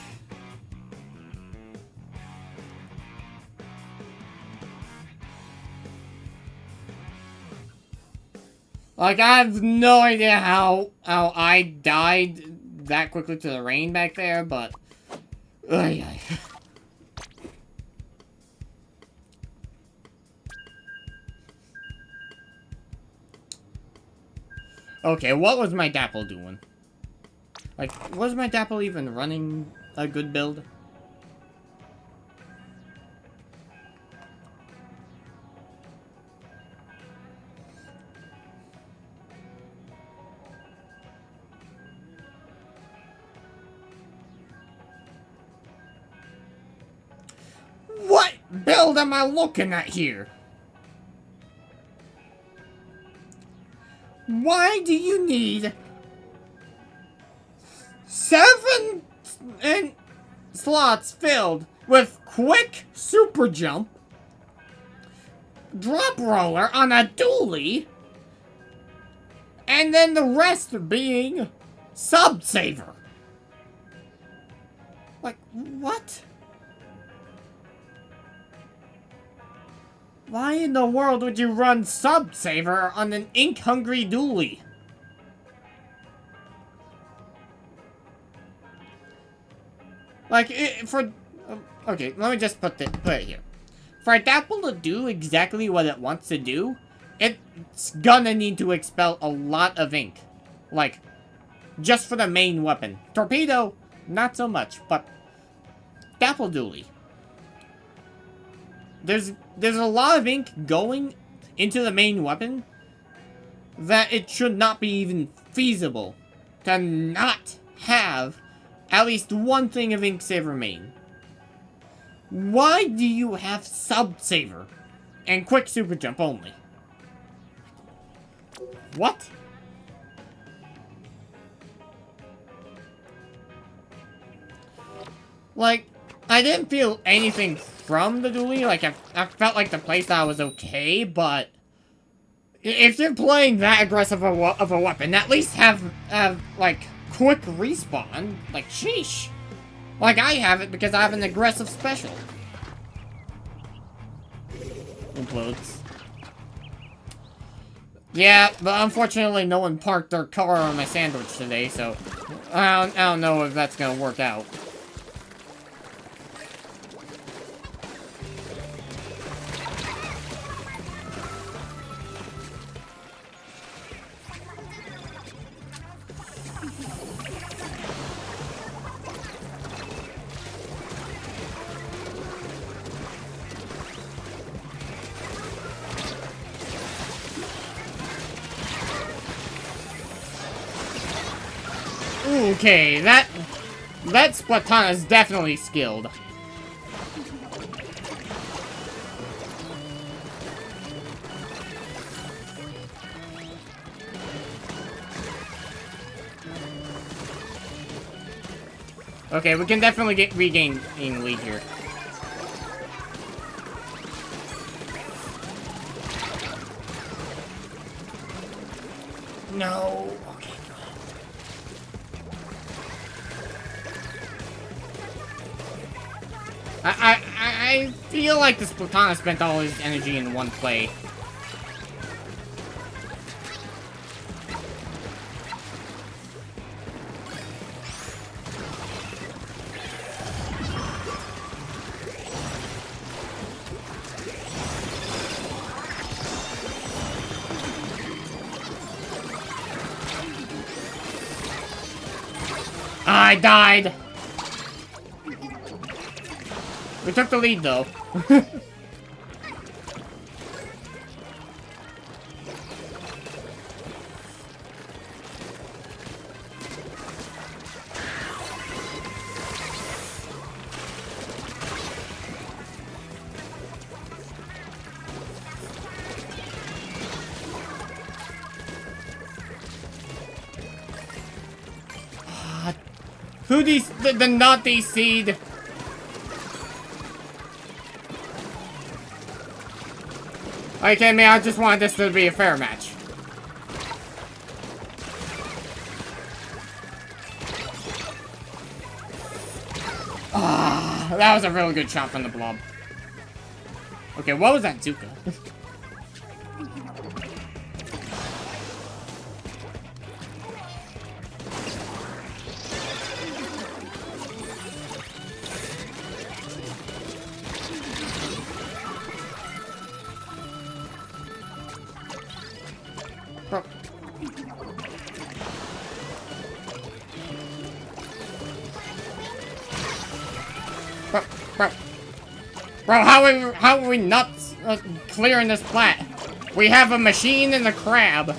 Like, I have no idea how I died that quickly to the rain back there, but... Okay, what was my Dapple doing? Like, was my Dapple even running a good build? What build am I looking at here? Why do you need 7 and slots filled with quick super jump, drop roller on a dually, and then the rest being sub saver. Like, what? Why in the world would you run sub saver on an ink hungry dually? Like, okay, let me just put it here. For Dapple to do exactly what it wants to do, it's gonna need to expel a lot of ink. Like, just for the main weapon. Torpedo, not so much, but Dapple Dually. There's a lot of ink going into the main weapon that it should not be even feasible to not have at least one thing of Ink Saver main. Why do you have Sub Saver and Quick Super Jump only? What? Like, I didn't feel anything from the dually. Like, I felt like the playstyle was okay, but if you're playing that aggressive of a weapon, at least have like, quick respawn. Like, sheesh. Like, I have it because I have an aggressive special. Implodes. Yeah, but unfortunately no one parked their car on my sandwich today, so I don't know if that's gonna work out. Okay, that Splatoon is definitely skilled. Okay, we can definitely regain lead here. No. Okay. I feel like the Splatoon spent all his energy in one play. I died! We took the lead, though. Who the naughty seed? Okay, man, I just wanted this to be a fair match. Ah, that was a really good shot from the blob. Okay, what was that, Zuka? Bro, how are we not clearing this plat? We have a machine and a crab.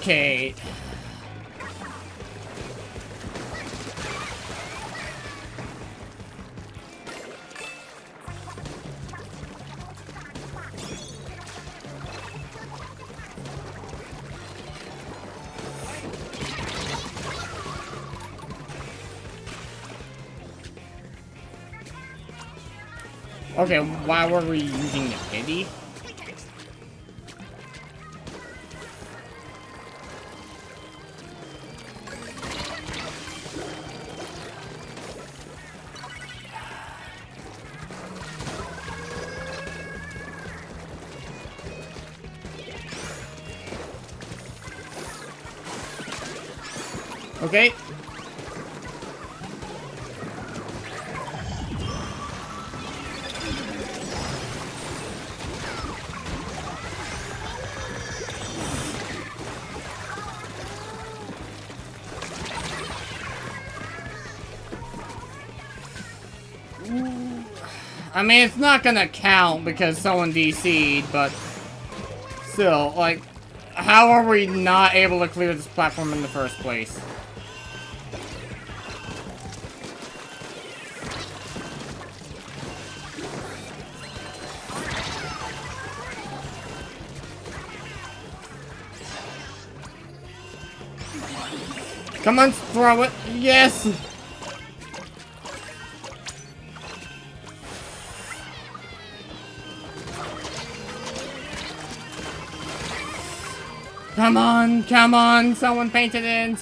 Okay. Okay, why were we using the pity? Okay. I mean, it's not gonna count because someone DC'd, but still, like, how are we not able to clear this platform in the first place? Come on, throw it. Yes! Come on, someone painted in,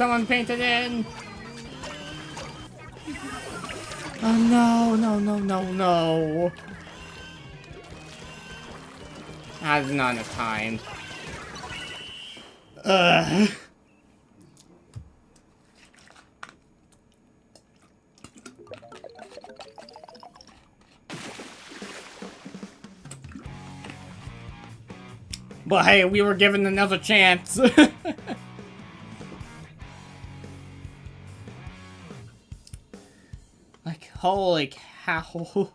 Oh no, no. That's not enough time. Ugh. But hey, we were given another chance. Like, holy cow.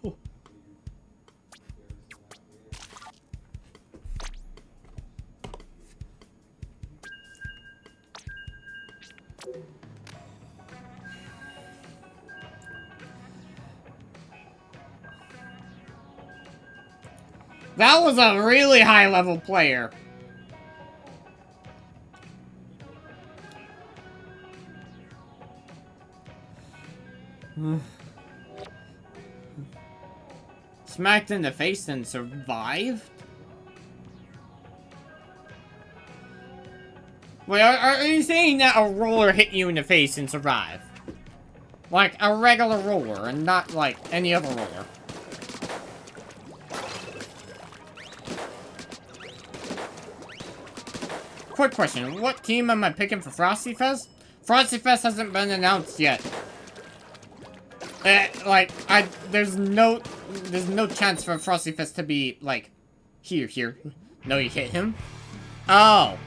That was a really high-level player. Smacked in the face and survived? Wait, are you saying that a roller hit you in the face and survived? Like a regular roller and not like any other roller? Quick question, what team am I picking for Frosty Fest? Frosty Fest hasn't been announced yet. There's no chance for Frosty Fest to be, like, here. No, you hit him? Oh.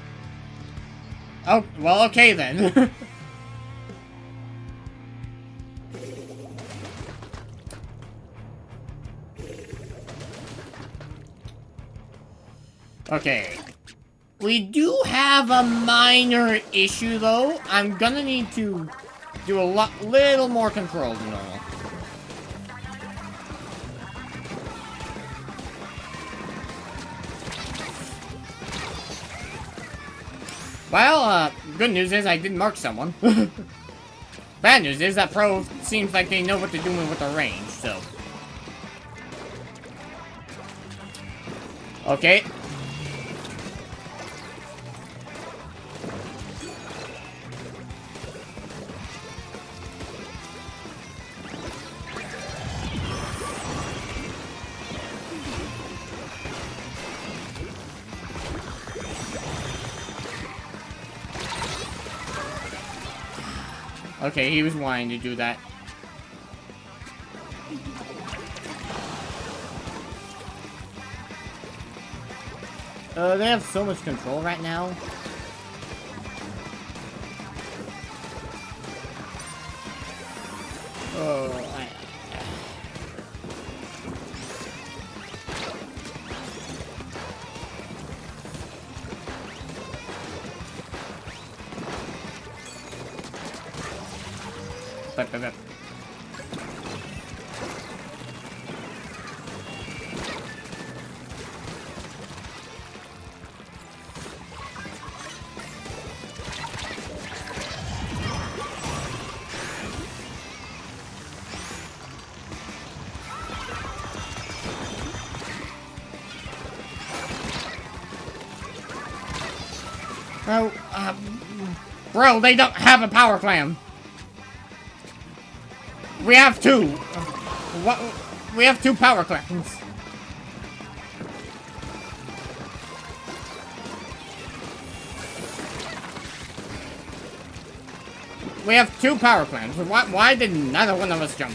Oh, well, okay then. Okay. We do have a minor issue, though. I'm gonna need to do a little more control than normal. Well, good news is I did mark someone. Bad news is that pro seems like they know what they're doing with the range, so. Okay. Okay, he was wanting to do that. They have so much control right now. Yep. Bro, bro, they don't have a power clam. We have two. What? We have two power clams. We have two power clams. Why did neither one of us jump?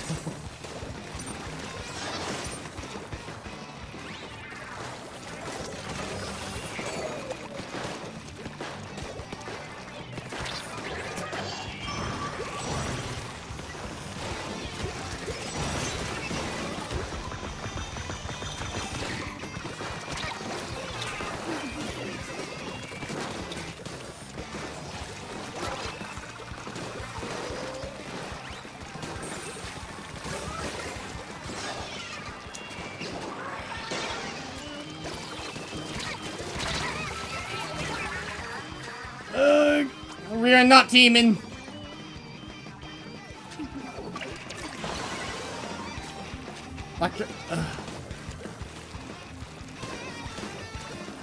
We are not teaming.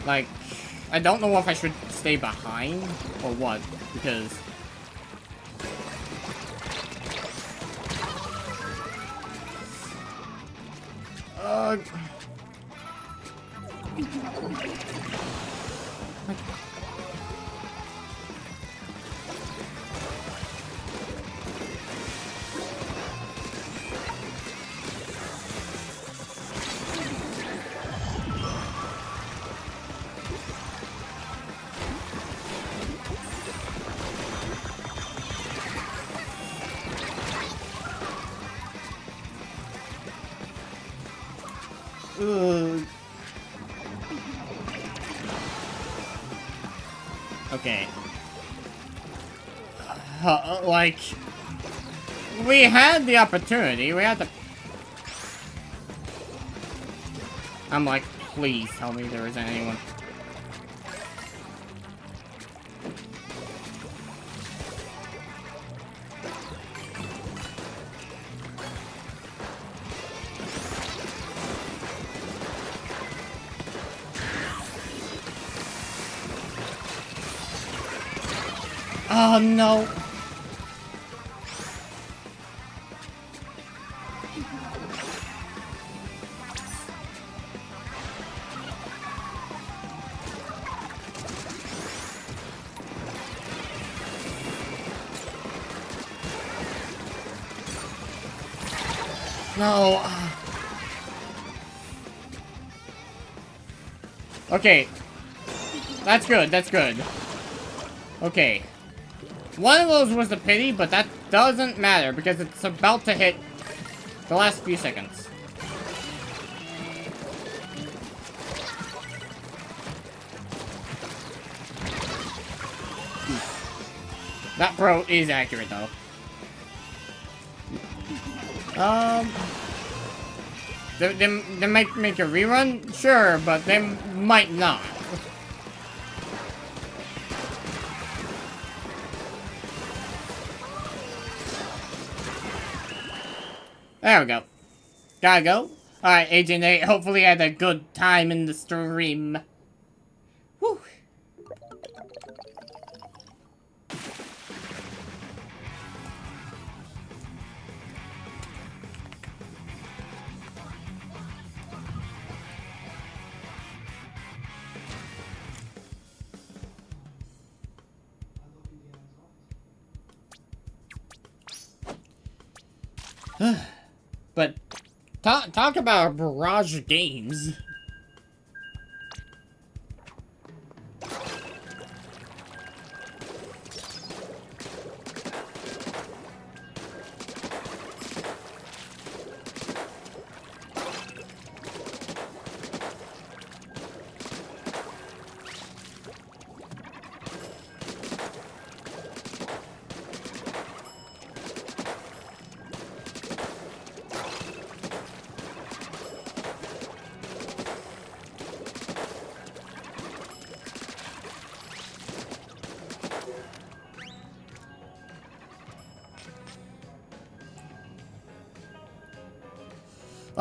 Like, I don't know if I should stay behind or what, because okay. Like, we had the opportunity, we had the... I'm like, please tell me there isn't anyone. Oh no. No. Okay. That's good, that's good. Okay. One of those was a pity, but that doesn't matter because it's about to hit the last few seconds. That pro is accurate though. They might make a rerun? Sure, but they might not. There we go. Gotta go. Alright, Agent 8, hopefully had a good time in the stream. Whew. But talk about barrage games.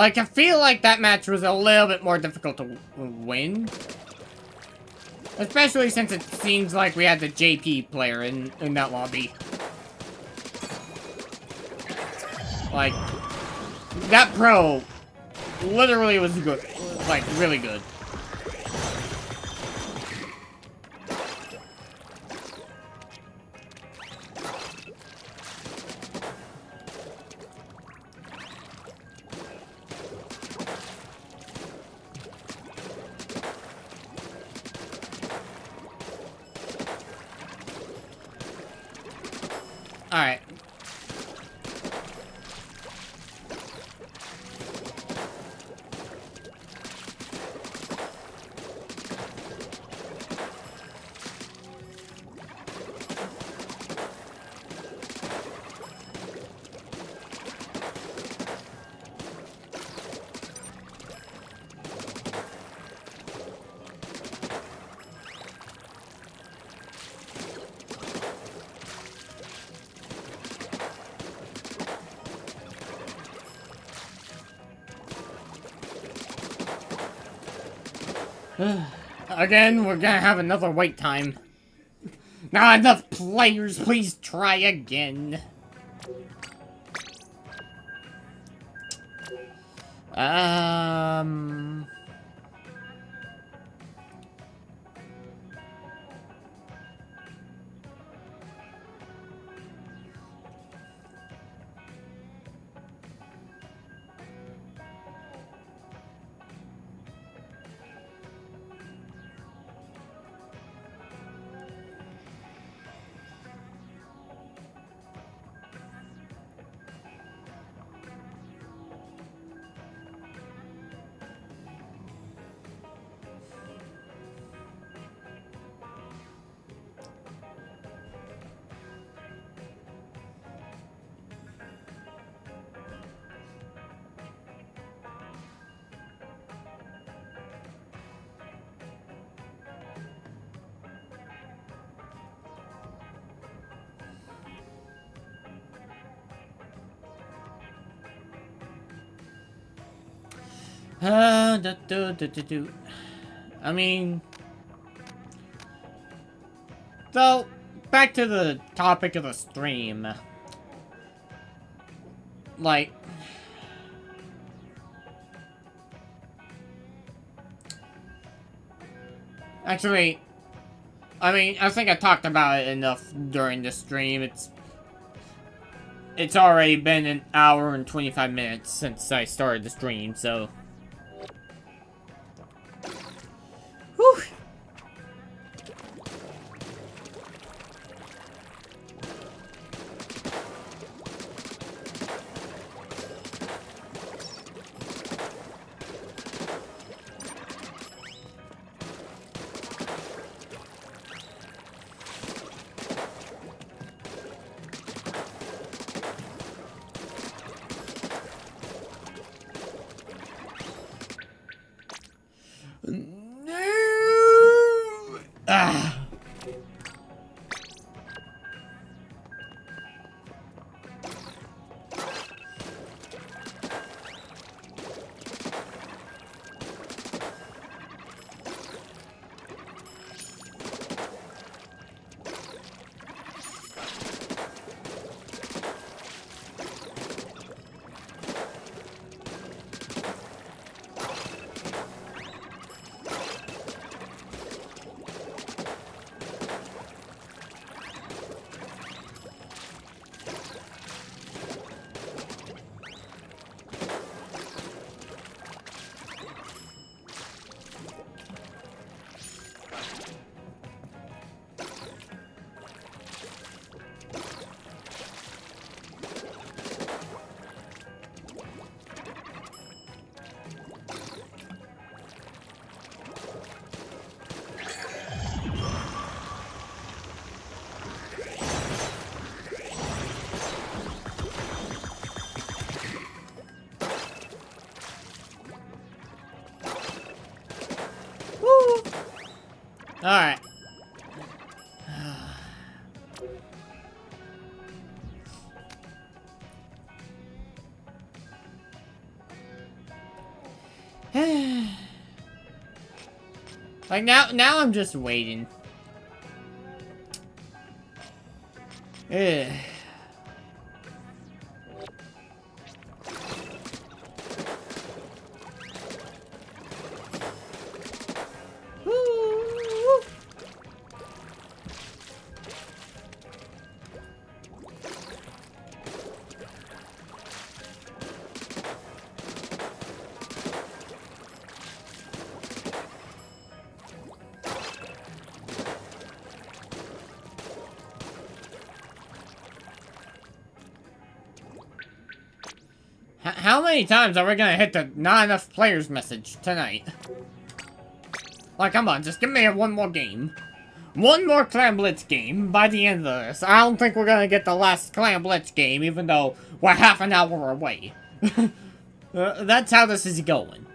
Like, I feel like that match was a little bit more difficult to win. Especially since it seems like we had the JP player in that lobby. Like, that pro literally was good. Like, really good. Alright. Again, we're gonna have another wait time. Not enough players, please try again. I mean, so back to the topic of the stream. Like, actually, I mean, I think I talked about it enough during the stream. It's already been an hour and 25 minutes since I started the stream, so. Whew. Alright. Like, now I'm just waiting. Ugh. How many times are we gonna hit the not enough players message tonight? Like, come on, just give me one more game. One more Clan Blitz game by the end of this. I don't think we're gonna get the last Clan Blitz game, even though we're half an hour away. That's how this is going.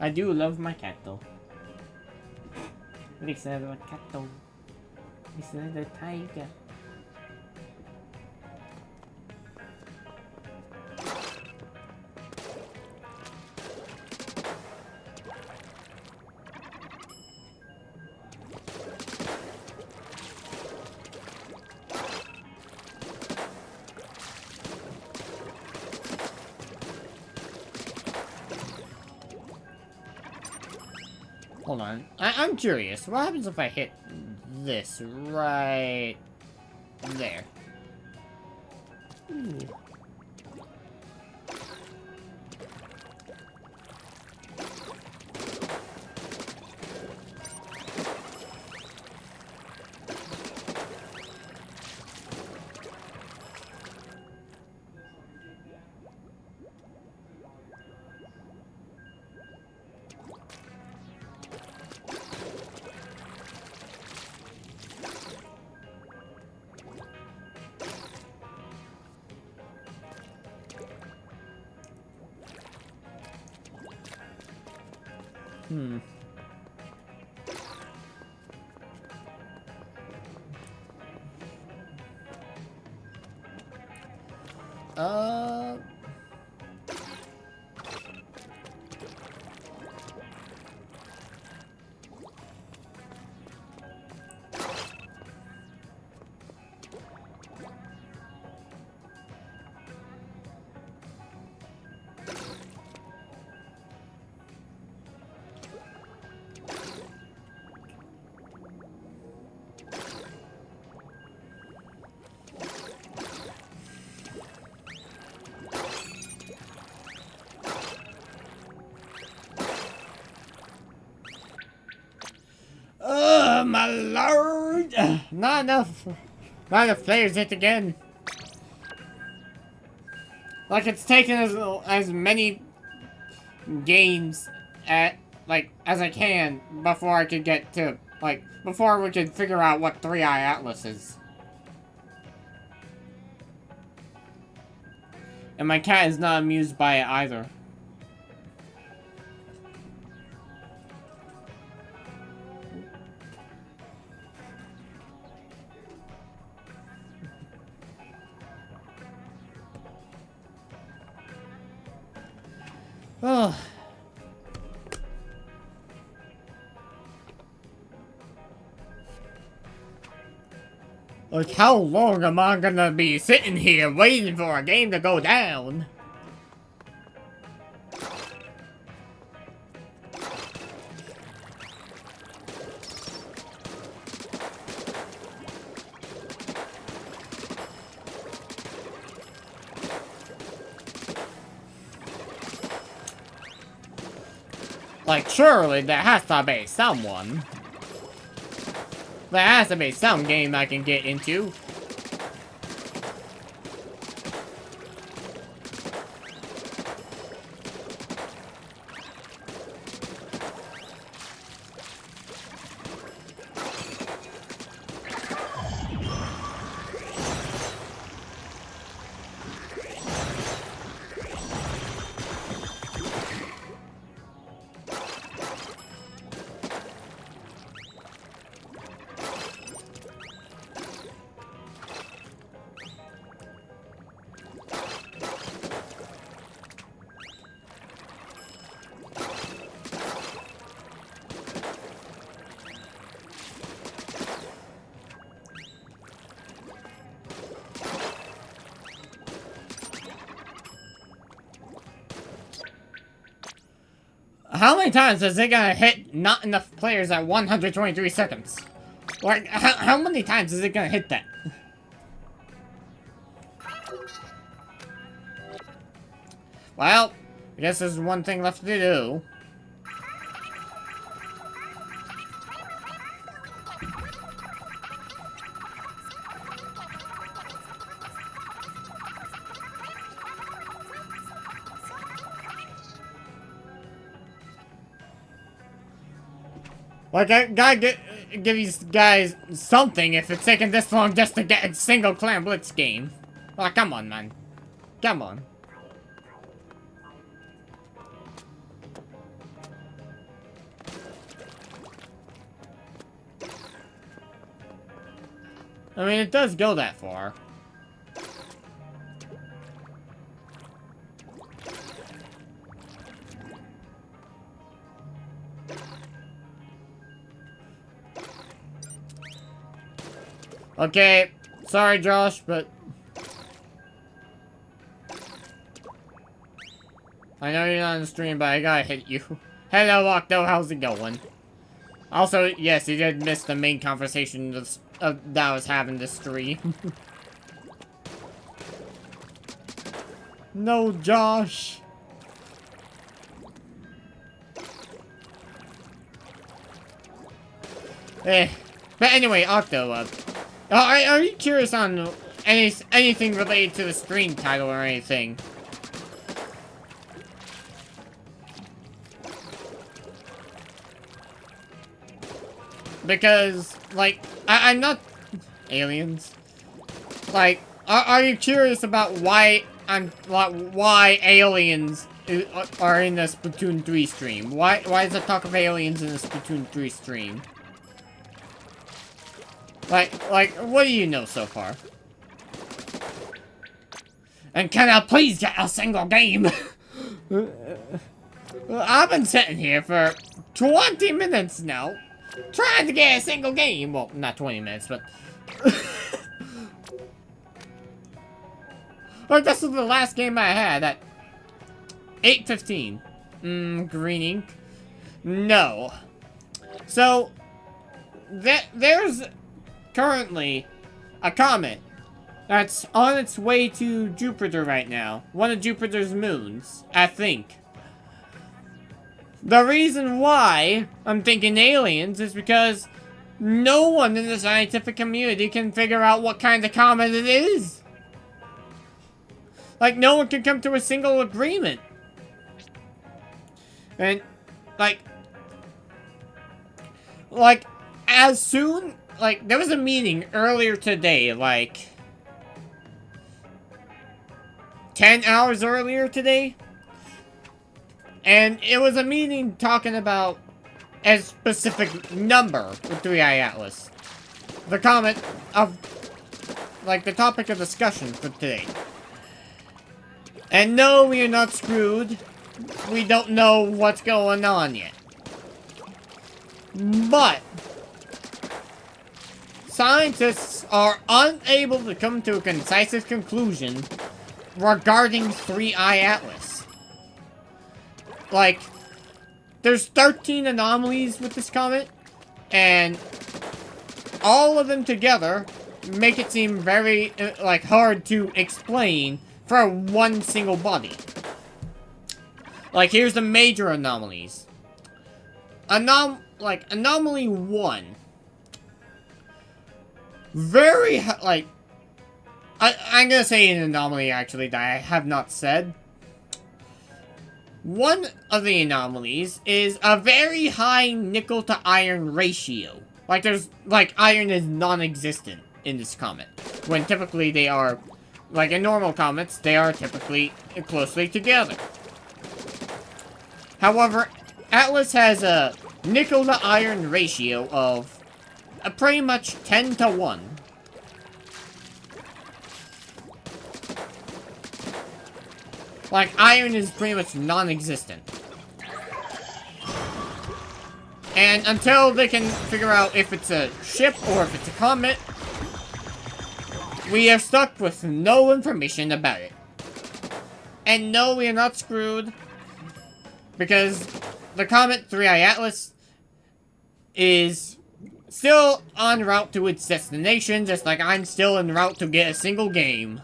I do love my cat though. Listen, my cat though. Listen, the tiger. Hold on. I'm curious. What happens if I hit this right there? Ooh. Hmm. My lord! Not enough players yet again. Like, it's taken as many games as I can before I could get to, before we could figure out what 3-Eye Atlas is. And my cat is not amused by it either. Oh. Like, how long am I gonna be sitting here waiting for a game to go down? Like, surely there has to be someone. There has to be some game I can get into. How many times is it gonna hit not enough players at 123 seconds? Like, how many times is it gonna hit that? Well, I guess there's one thing left to do. Like, I gotta give these guys something if it's taking this long just to get a single Clan Blitz game. Oh, come on, man. Come on. I mean, it does go that far. Okay, sorry Josh, but I know you're not on the stream, but I gotta hit you. Hello Octo, how's it going? Also, yes, you did miss the main conversation that I was having this stream. No, Josh. But anyway, Octo, are you curious on anything related to the stream title or anything? Because, like, I'm not... Aliens? Like, are you curious about why aliens are in the Splatoon 3 stream? Why is there talk of aliens in the Splatoon 3 stream? Like, what do you know so far? And can I please get a single game? I've been sitting here for 20 minutes now, trying to get a single game. Well, not 20 minutes, but... Like, this was the last game I had at 8:15. Green ink? No. So, there's currently a comet that's on its way to Jupiter right now. One of Jupiter's moons, I think. The reason why I'm thinking aliens is because no one in the scientific community can figure out what kind of comet it is. Like, no one can come to a single agreement. And, like, as soon, like, there was a meeting earlier today, like, 10 hours earlier today. And it was a meeting talking about a specific number with 3i Atlas. The comet of, like, the topic of discussion for today. And no, we are not screwed. We don't know what's going on yet. But scientists are unable to come to a concise conclusion regarding 3i Atlas. Like, there's 13 anomalies with this comet, and all of them together make it seem very, like, hard to explain for one single body. Like, here's the major anomalies. Anomaly 1. Very, like... I'm gonna say an anomaly, actually, that I have not said. One of the anomalies is a very high nickel to iron ratio. Like, there's... Like, iron is non-existent in this comet. When typically they are... Like, in normal comets, they are typically closely together. However, Atlas has a nickel to iron ratio of pretty much 10 to 1. Like, iron is pretty much non-existent. And until they can figure out if it's a ship or if it's a comet, we are stuck with no information about it. And no, we are not screwed. Because the Comet 3i Atlas is still en route to its destination, just like I'm still en route to get a single game.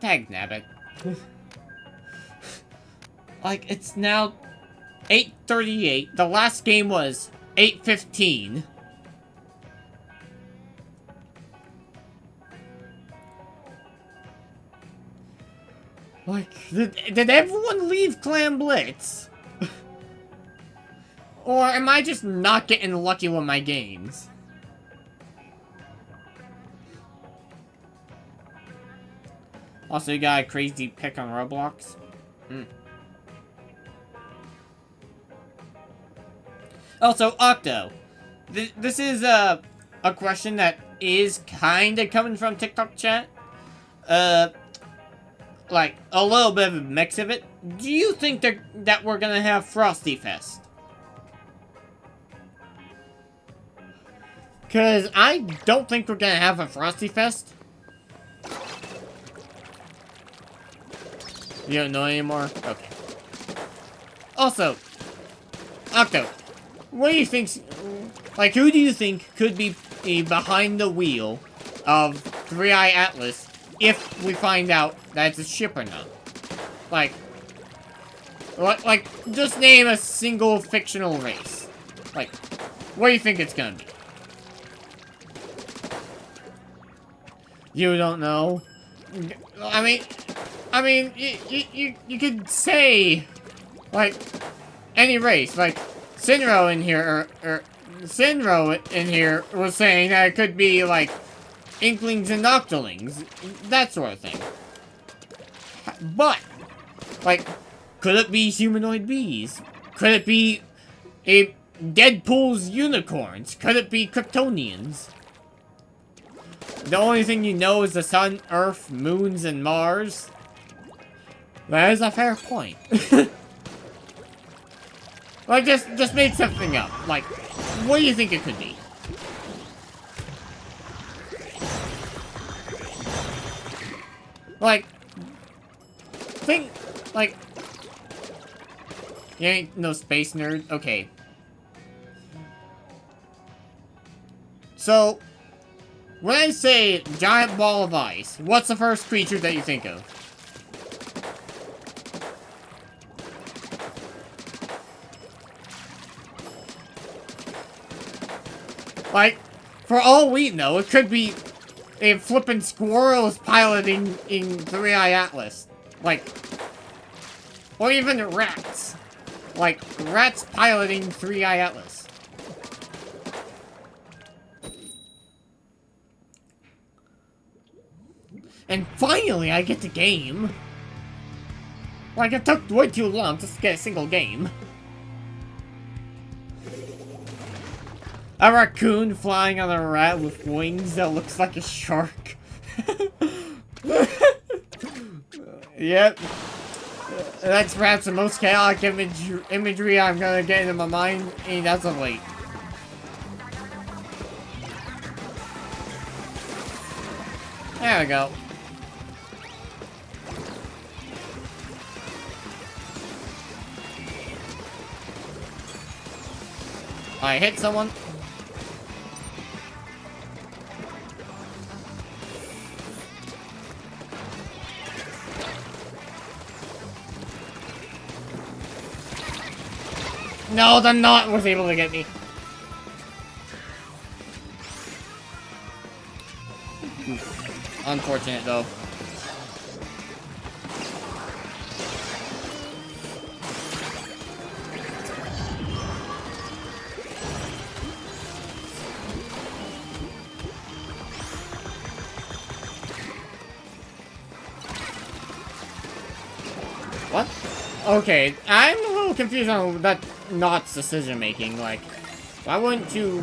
Tag nabbit. Like, it's now 8:38. The last game was 8:15. Like, did everyone leave Clan Blitz? Or am I just not getting lucky with my games? Also, you got a crazy pick on Roblox? Also, Octo. This is a question that is kinda coming from TikTok chat. Like, a little bit of a mix of it. Do you think that we're gonna have Frosty Fest? Because I don't think we're gonna have a Frosty Fest. You don't know anymore? Okay. Also, Octo, what do you think, like, who do you think could be behind the wheel of 3i Atlas if we find out that it's a ship or not? Like, just name a single fictional race. Like, what do you think it's gonna be? You don't know? I mean, you could say, like, any race. Like, Sinro in here, Sinro in here was saying that it could be, like, Inklings and Noctilings. That sort of thing. But, like, could it be humanoid bees? Could it be Deadpool's unicorns? Could it be Kryptonians? The only thing you know is the sun, Earth, moons, and Mars. That is a fair point. Like, just make something up. Like, what do you think it could be? Like, think, like, you ain't no space nerd? Okay. So, when I say giant ball of ice, what's the first creature that you think of? Like, for all we know, it could be a flippin' squirrels piloting in 3i Atlas. Like, or even rats. Like, rats piloting 3i Atlas. And finally, I get the game. Like, it took way too long just to get a single game. A raccoon flying on a rat with wings that looks like a shark. Yep. That's perhaps the most chaotic imagery I'm gonna get into my mind as of late. There we go. I hit someone. No, the knot was able to get me. Unfortunate, though. What? Okay, I'm a little confused on that Knot's decision making. Like, why wouldn't you?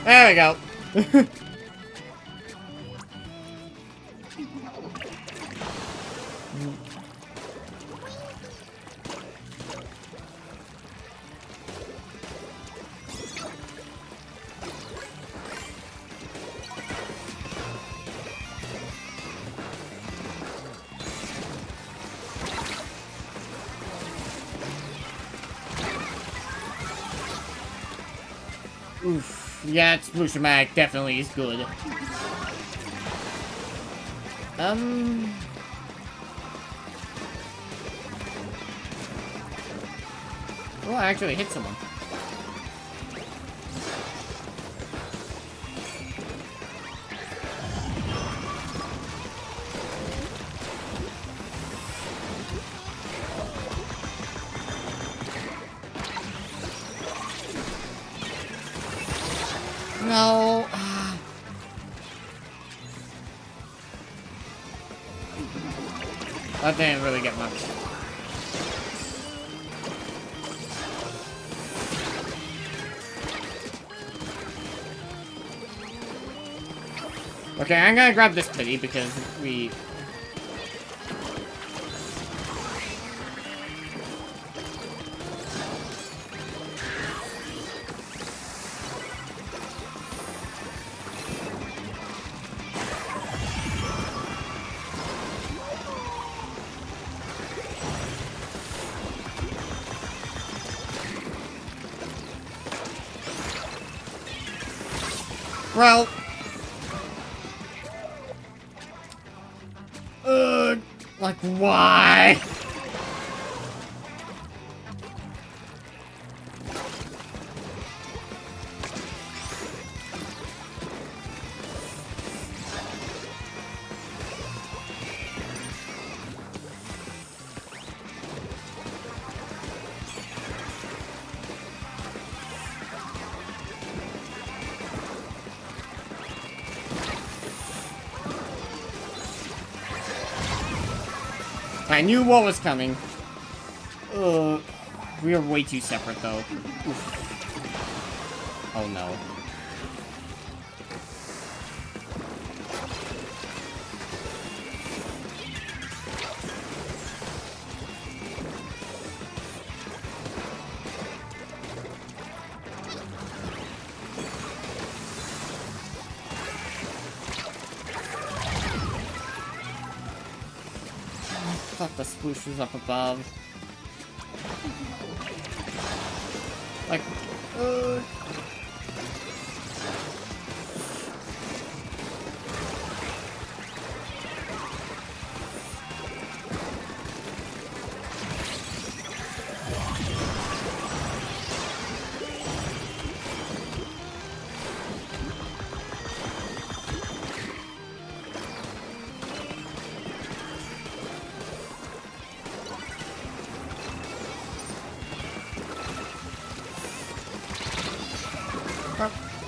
There we go. Oof. Yeah, Splatoon Mag definitely is good. Oh, I actually hit someone. No. That didn't really get much. Okay, I'm gonna grab this pity because we... Well... like, why? I knew what was coming. We are way too separate, though. Oof. Oh, no. I thought the sploosh was up above. Like,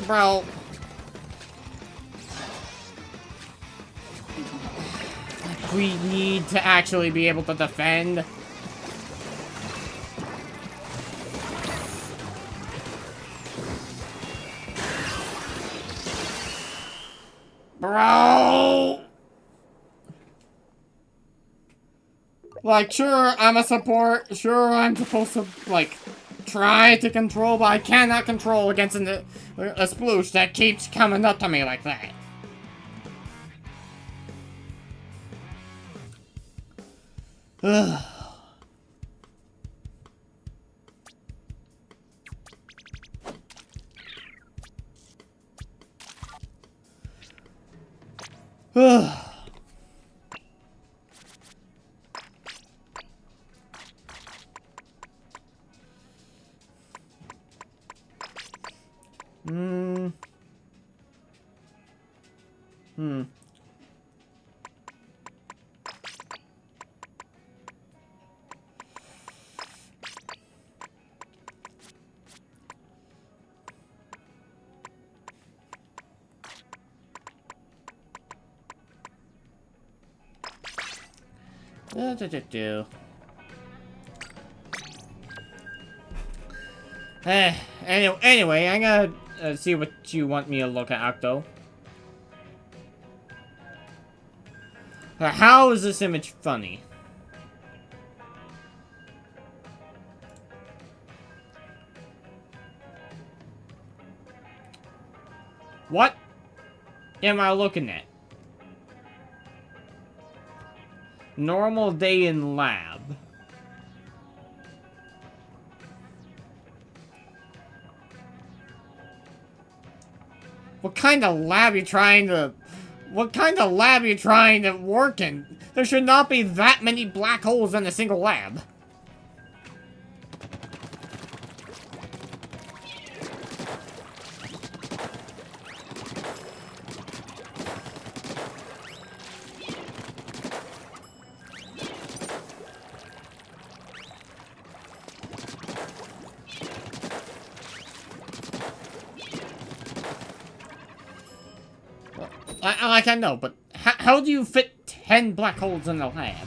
bro. We need to actually be able to defend. Bro! Like, sure, I'm a support. Sure, I'm supposed to, like, try to control, but I cannot control against a sploosh that keeps coming up to me like that. Ugh. Ugh. Anyway, I'm gonna see what you want me to look at, Octo. How is this image funny? What am I looking at? Normal day in lab. What kind of lab you trying to... What kind of lab you trying to work in? There should not be that many black holes in a single lab. I know, but how do you fit 10 black holes in the lab?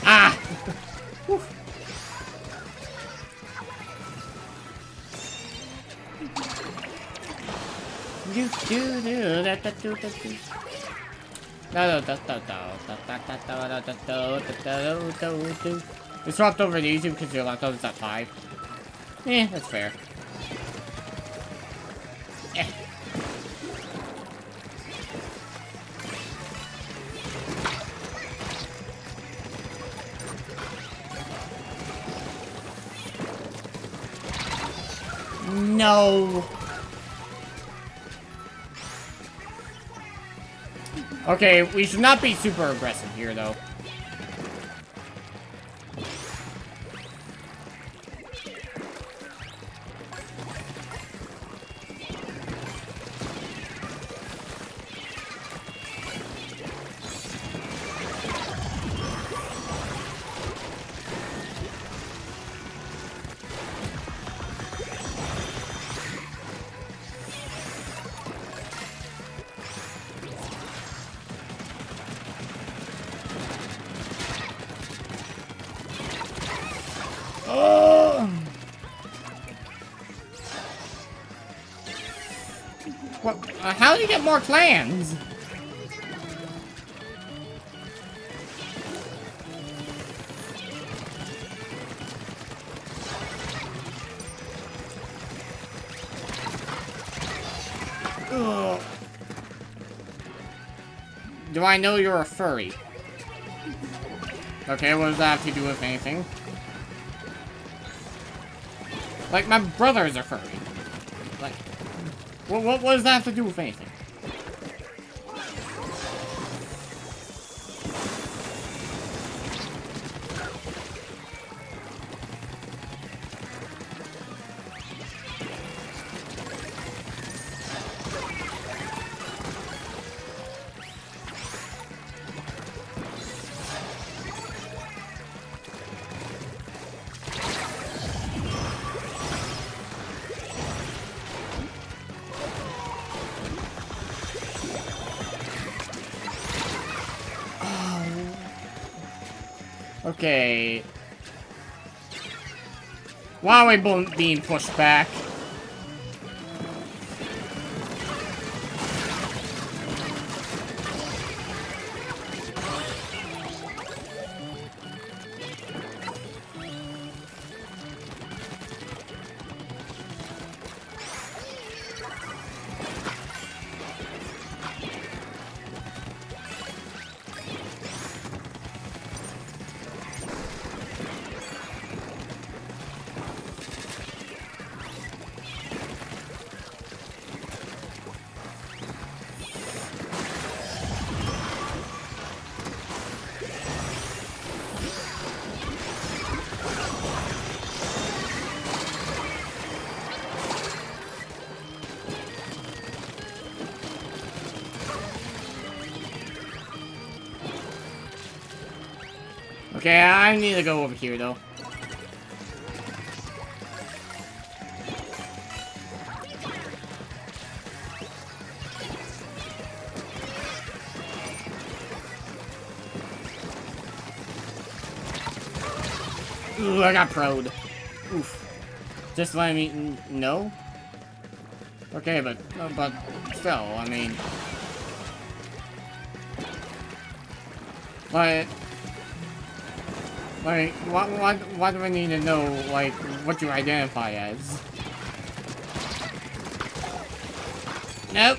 Ah! We swapped over to YouTube because your laptop is at 5. Eh, that's fair. Eh. No. Okay, we should not be super aggressive here, though. What? How do you get more clans? Ugh. Do I know you're a furry? Okay, what does that have to do with anything? Like, my brother is a furry. Like, what does that have to do with anything? Okay. Why are we both being pushed back? Okay, I need to go over here, though. Ooh, I got pro'd. Oof. Just let me know. Okay, but still, I mean, like, why do I need to know, like, what you identify as? Nope.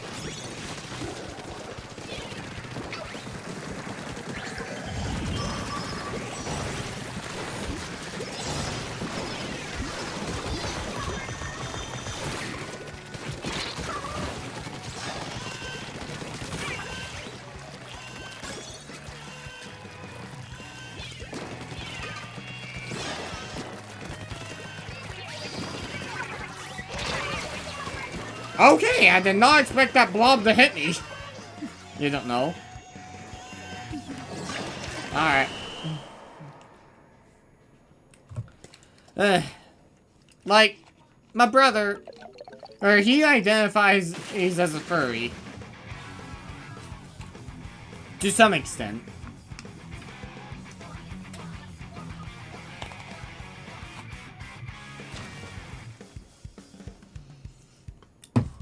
Okay, I did not expect that blob to hit me. You don't know. Alright. Like, my brother, or he identifies as a furry. To some extent.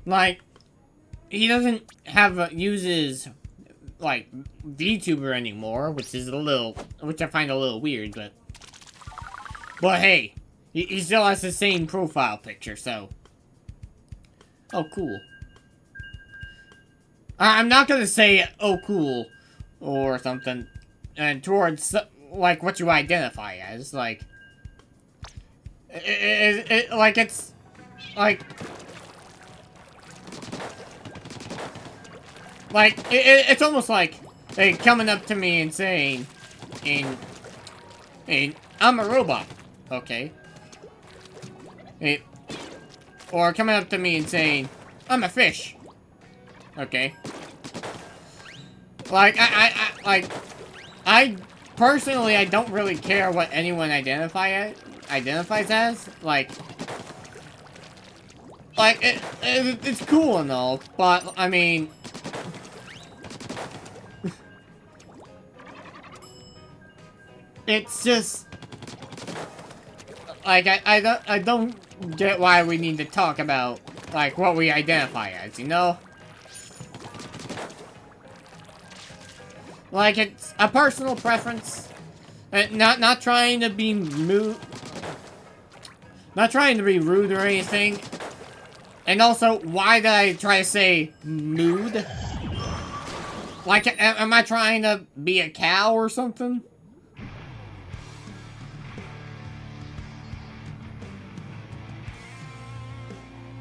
Like, he doesn't uses, like, VTuber anymore, which I find a little weird, but hey, he still has the same profile picture, so. Oh, cool. I'm not gonna say, oh, cool, or something, and towards, like, what you identify as, like, it's, like, it's almost like they coming up to me and saying, I'm a robot, okay? Or coming up to me and saying, I'm a fish, okay? Like, I personally, I don't really care what anyone identifies as, like, it's cool and all, but, I mean, it's just, like, I don't get why we need to talk about, like, what we identify as, you know? Like, it's a personal preference. Not trying to be not trying to be rude or anything. And also, why did I try to say mood? Like, am I trying to be a cow or something?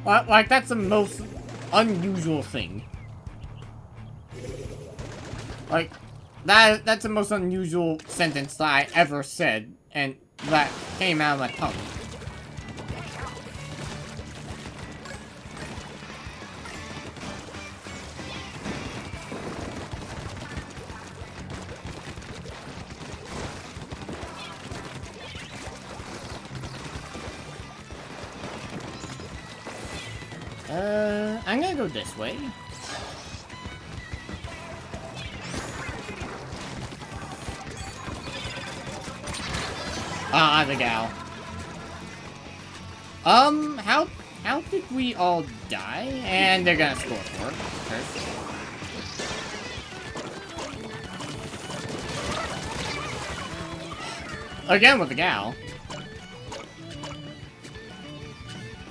Like, that's the most unusual thing. Like, that's the most unusual sentence that I ever said, and that came out of my tongue. I'm gonna go this way. Ah, the gal. How did we all die? And they're gonna score for it first. Again with the gal.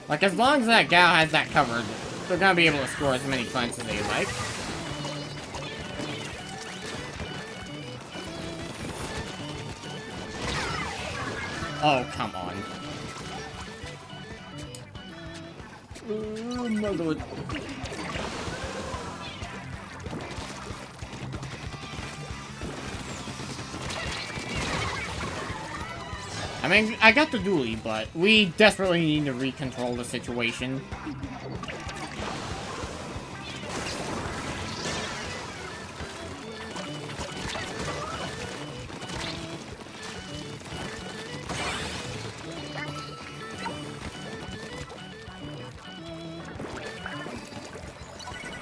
Like, as long as that gal has that covered, they're gonna be able to score as many points as they like. Oh, come on. Oh, my lord. I mean, I got the dually, but we desperately need to recontrol the situation.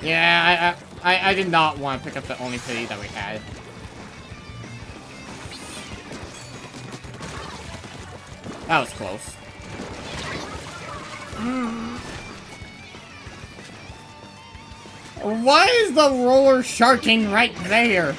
Yeah, I did not want to pick up the only pity that we had. That was close. Why is the roller sharking right there?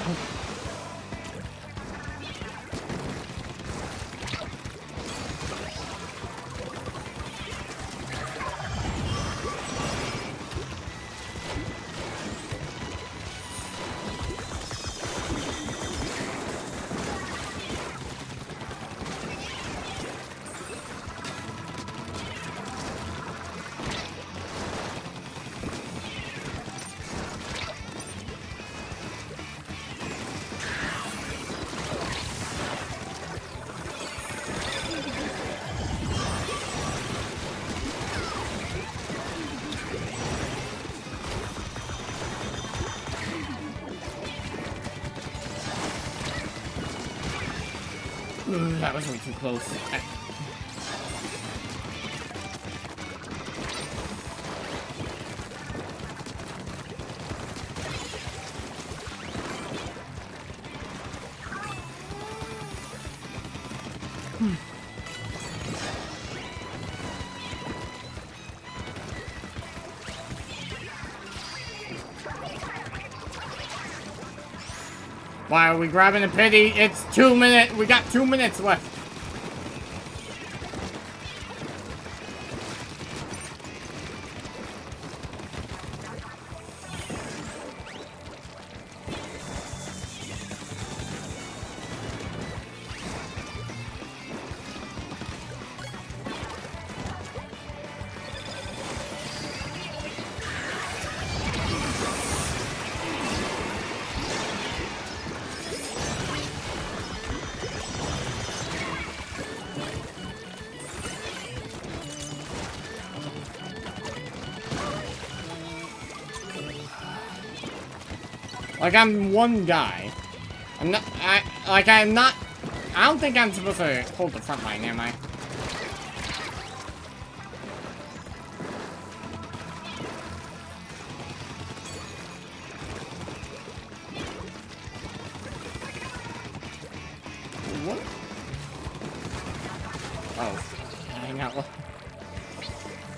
That was way too close. Why are we grabbing a pity? It's 2 minutes. We got 2 minutes left. Like, I'm one guy. I'm not, I don't think I'm supposed to hold the front line, am I? What? Oh. Hang out.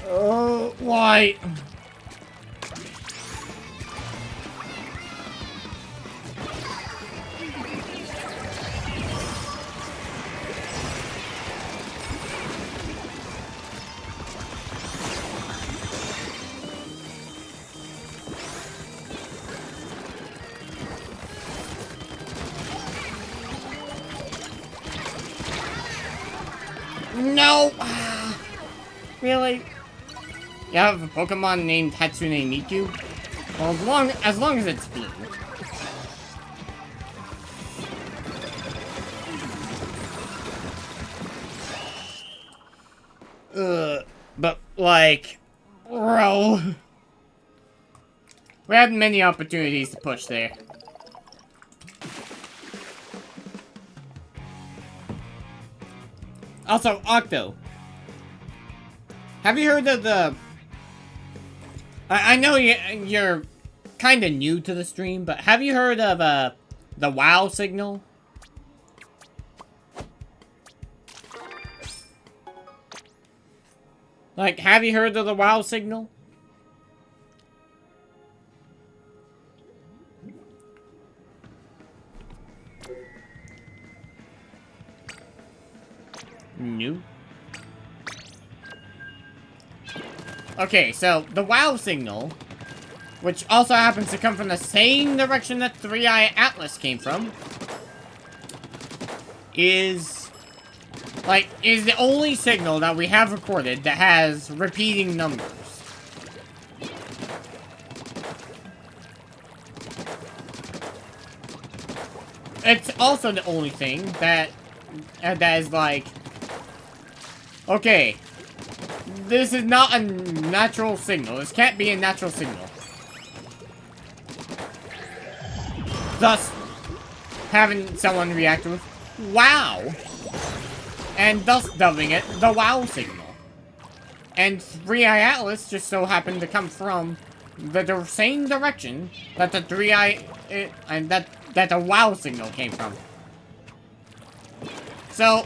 Oh, why? No! Really? You have a Pokemon named Hatsune Miku? Well, as long as it's blue. But, like... Bro... We had many opportunities to push there. Also, Octo. Have you heard of the... I know you're kind of new to the stream, but have you heard of the WoW signal? Like, have you heard of the WoW signal? New? Okay, so the WoW signal, which also happens to come from the same direction that 3i Atlas came from, is the only signal that we have recorded that has repeating numbers. It's also the only thing that is like, okay, this is not a natural signal. This can't be a natural signal. Thus, having someone react with, wow, and thus dubbing it the WoW signal. And 3i Atlas just so happened to come from the same direction that the 3i, and that the WoW signal came from. So,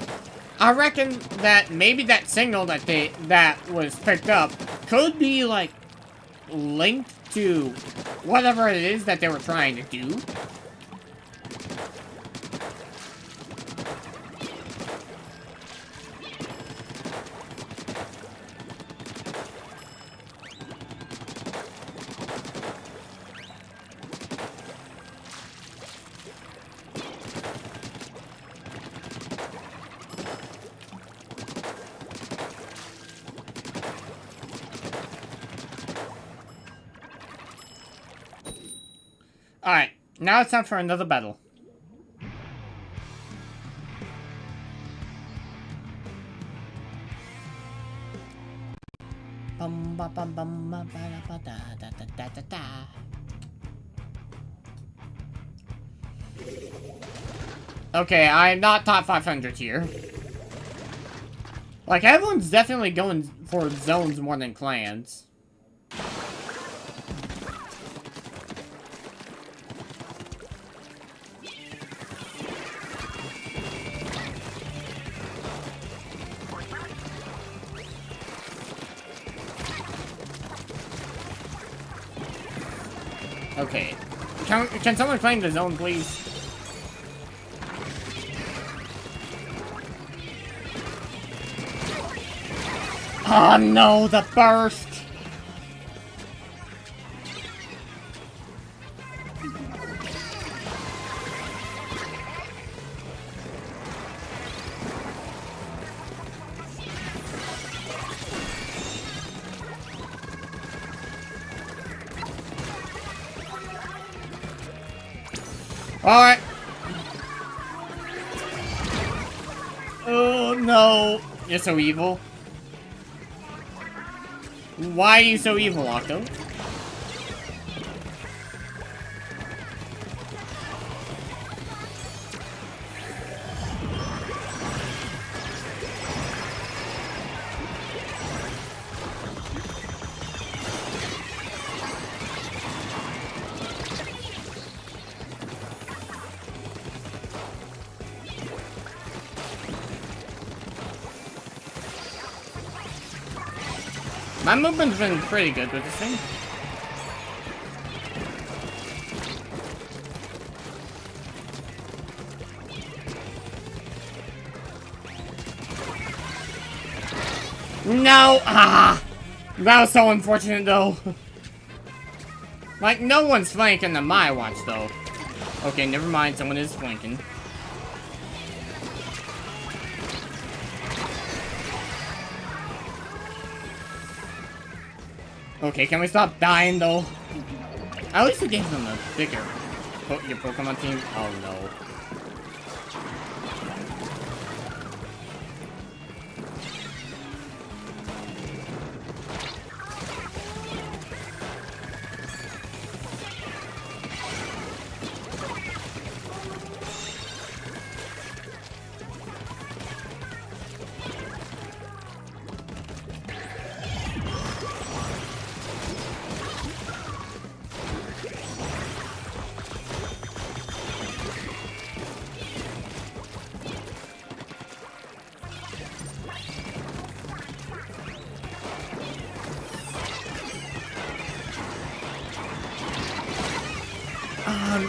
I reckon that maybe that signal that was picked up could be, like, linked to whatever it is that they were trying to do. Alright, now it's time for another battle. Okay, I'm not top 500 here. Like, everyone's definitely going for zones more than clans. Okay. Can someone claim the zone, please? Oh no, the burst! Alright. Oh no. You're so evil. Why are you so evil, Octo? My movement's been pretty good with this thing. No! Ah! That was so unfortunate, though. Like, no one's flanking on my watch, though. Okay, never mind. Someone is flanking. Okay, can we stop dying, though? At least it gave them a bigger... your Pokemon team? Oh, no.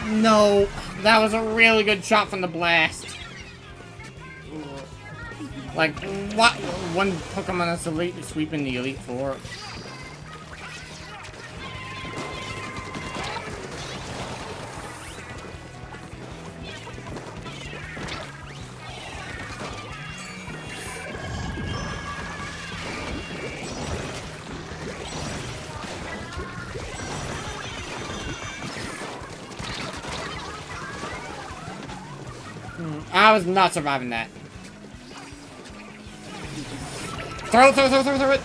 No, that was a really good shot from the blast. Like, what? One Pokemon that's elite is sweeping the Elite Four. I was not surviving that. Throw it!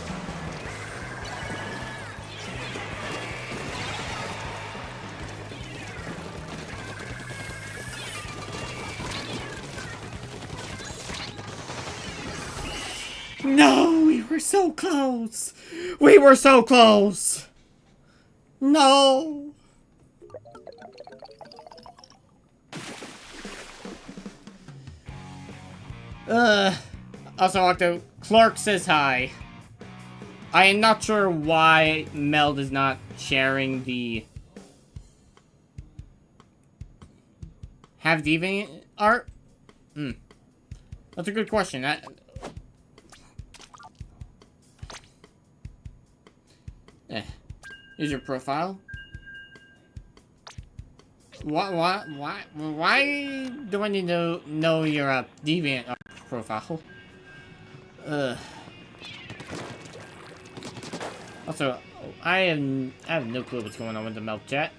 No, we were so close! We were so close! No! Also, Octo, Clark says hi. I am not sure why Meld is not sharing the Have Deviant art? That's a good question. Here's your profile. Why do I need to know your Deviant art profile? Also, I have no clue what's going on with the Meld chat.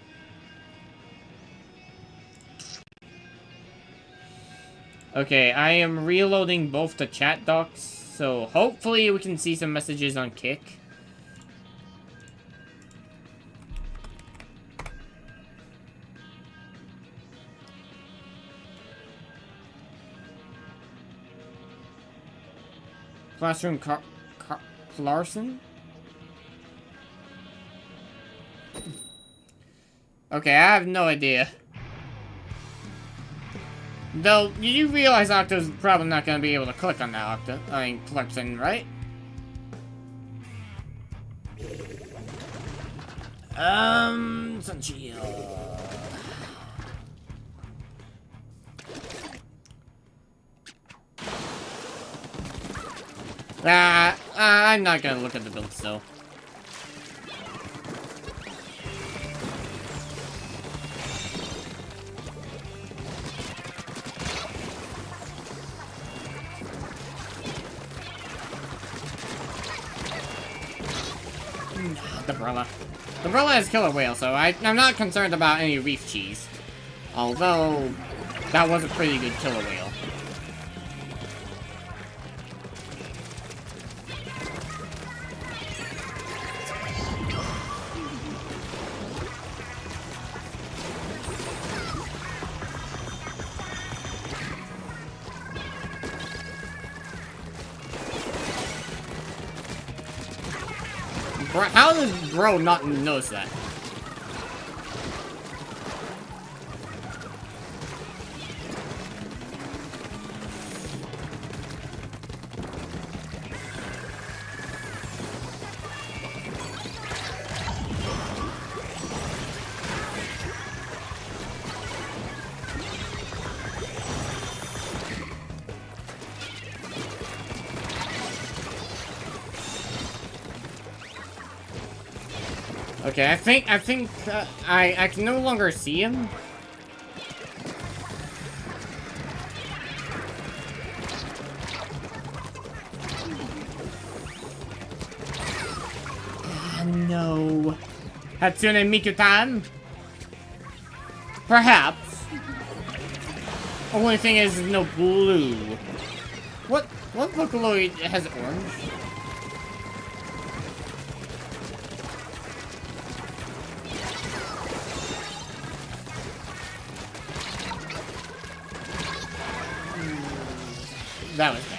Okay, I am reloading both the chat docs, so hopefully we can see some messages on Kick. Classroom Clarson? Okay, I have no idea. Though, you realize Octo's probably not going to be able to click on that Octo. I mean, Clarkson, right? Sunchill. I'm not gonna look at the builds, though. The Umbrella. The Umbrella is killer whale, so I'm not concerned about any reef cheese. Although, that was a pretty good killer whale. How does bro not notice that? Okay, I think I can no longer see him. No. Hatsune Miku-tan? Perhaps. Only thing is no blue. What Vocaloid has orange? That was bad.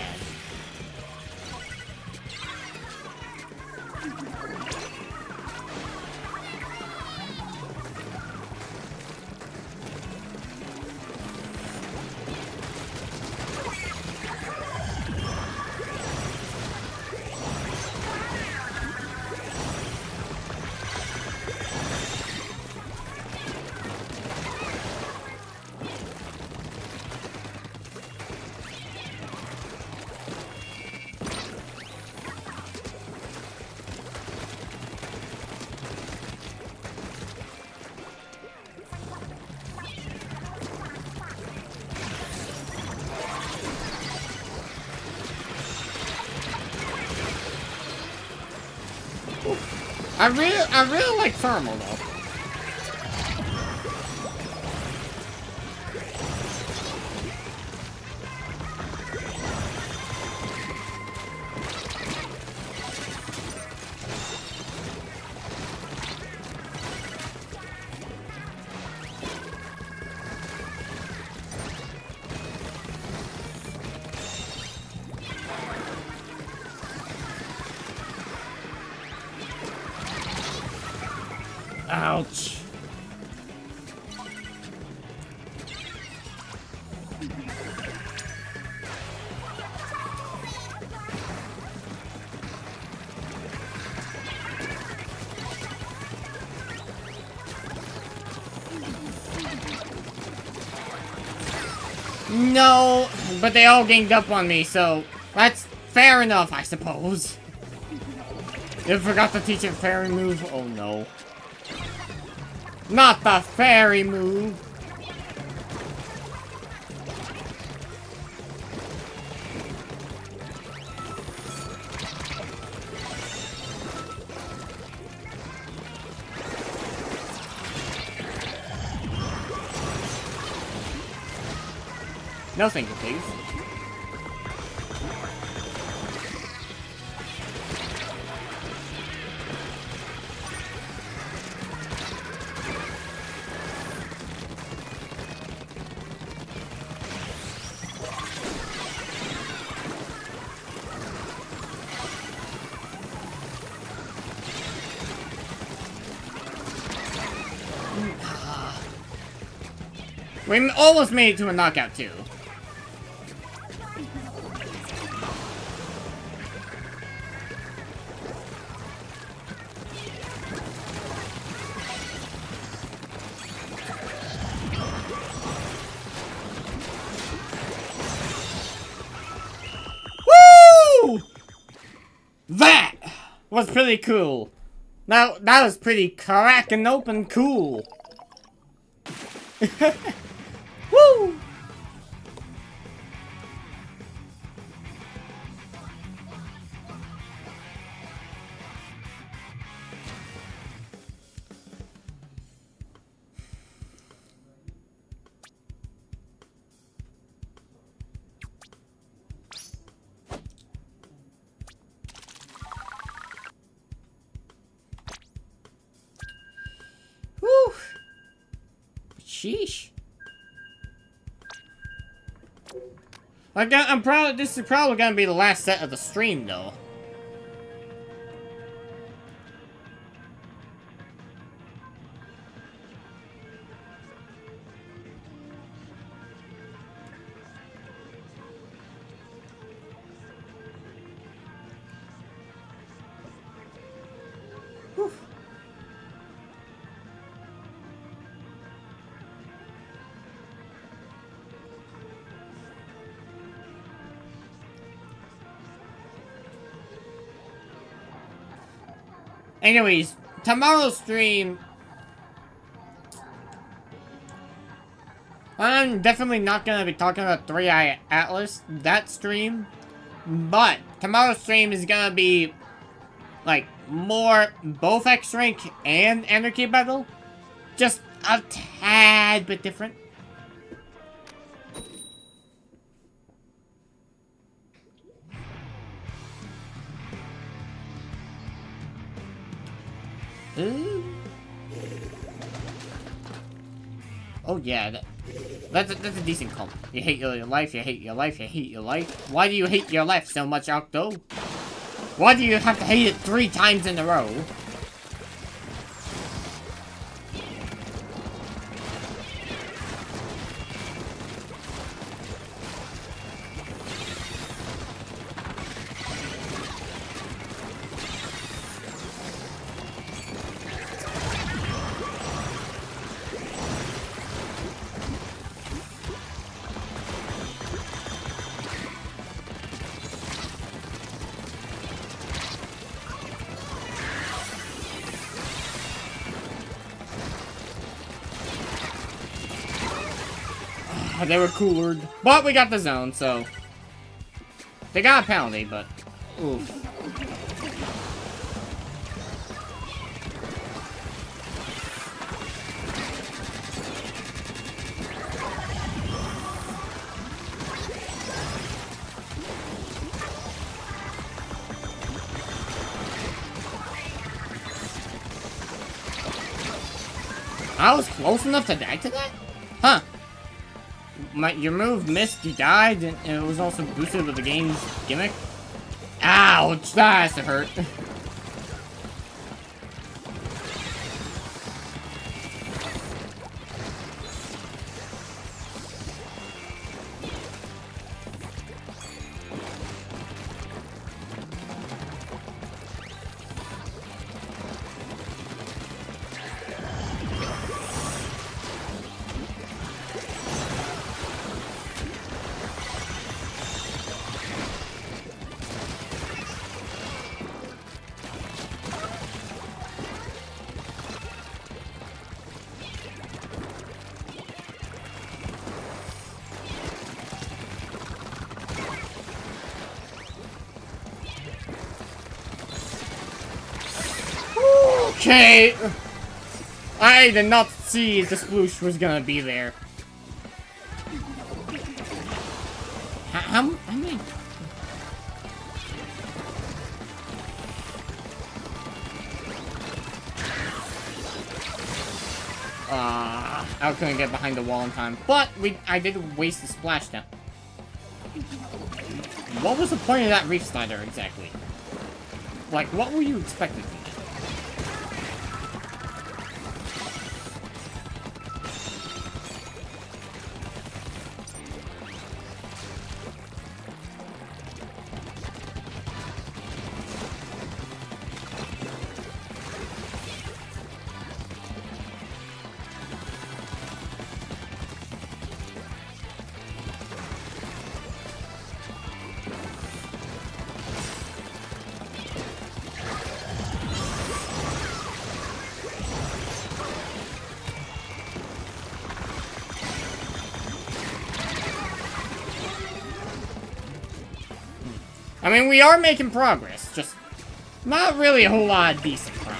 I really like thermal though. Ouch. No, but they all ganged up on me, so that's fair enough, I suppose. You forgot to teach a fairy move? Oh no. Not the fairy move! No thank you, please. We almost made it to a knockout, too. Woo! That was pretty cool. Now, that was pretty cracking open cool. Woo! Woo! Sheesh. I'm proud. This is probably gonna be the last set of the stream, though. Whew. Anyways, tomorrow's stream, I'm definitely not gonna be talking about 3-Eye Atlas, that stream, but tomorrow's stream is gonna be, like, more both X-Rank and Anarchy Battle, just a tad bit different. Ooh. Oh yeah, that's a decent comp. You hate your life, you hate your life, you hate your life. Why do you hate your life so much, Octo? Why do you have to hate it 3 times in a row? They were coolered. But we got the zone, so... They got a penalty, but... Oof. I was close enough to die to that? Huh. Your move missed, you died, and it was also boosted with the game's gimmick. Ouch, that has to hurt. Okay. I did not see the sploosh was gonna be there. How many? I couldn't get behind the wall in time, but I did waste the splashdown. What was the point of that reef slider exactly? Like, what were you expecting from that? I mean, we are making progress, just not really a whole lot of decent progress.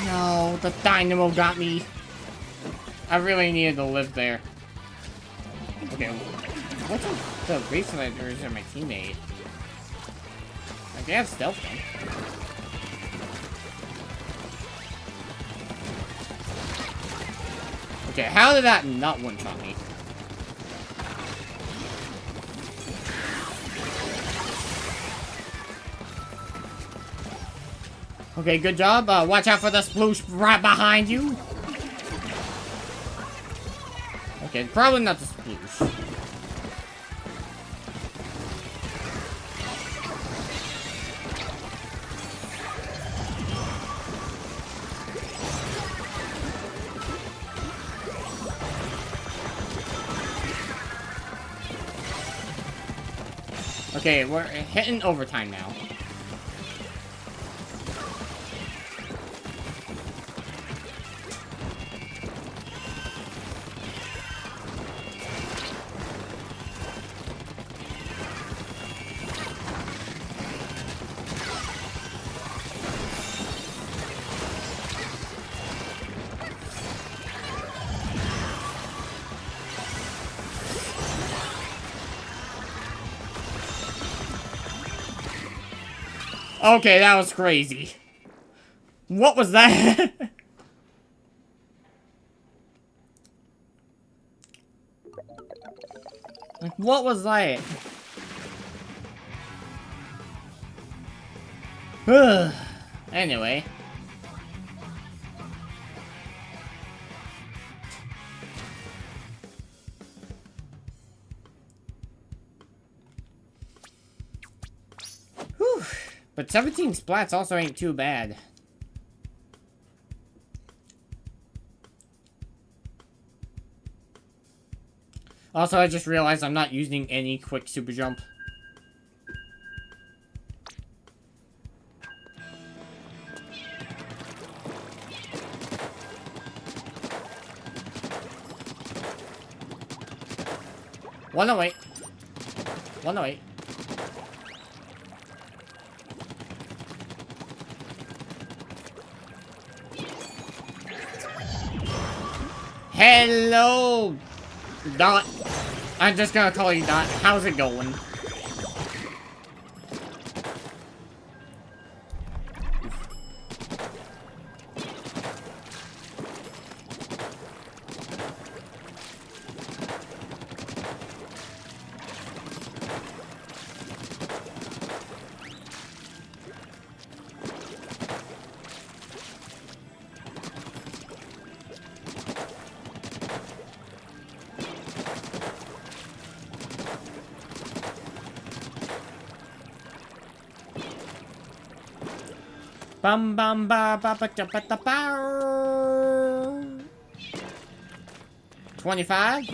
No, the dynamo got me. I really needed to live there. Okay, what's up the race leaders and my teammate? Like, they have stealth gun. Okay, how did that not one-shot me? Okay, good job. Watch out for the sploosh right behind you. Okay, probably not the sploosh. Okay, we're hitting overtime now. Okay, that was crazy. What was that? Like, what was that? Anyway. Whew. But 17 splats also ain't too bad. Also, I just realized I'm not using any quick super jump. One away. One away. Hello, Dot. I'm just gonna call you Dot. How's it going? Bum bum ba ba ba da ba da ba. 25?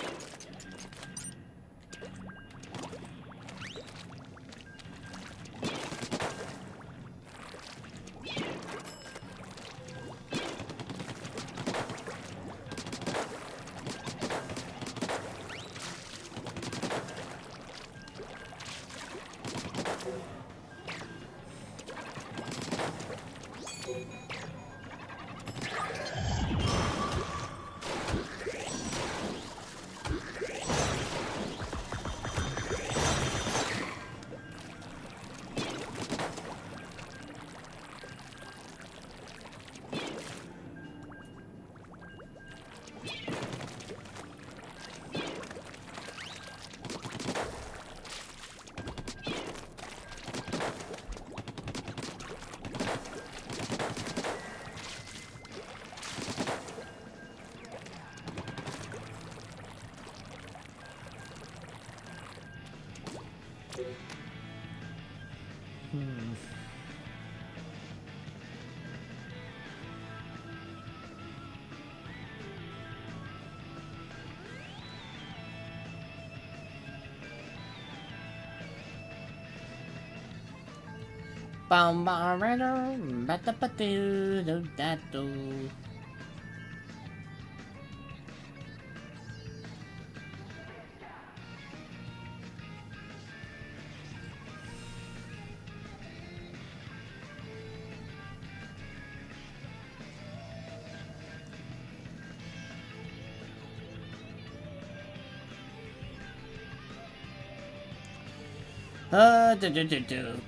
Bum ba ra ba da ba do do da do.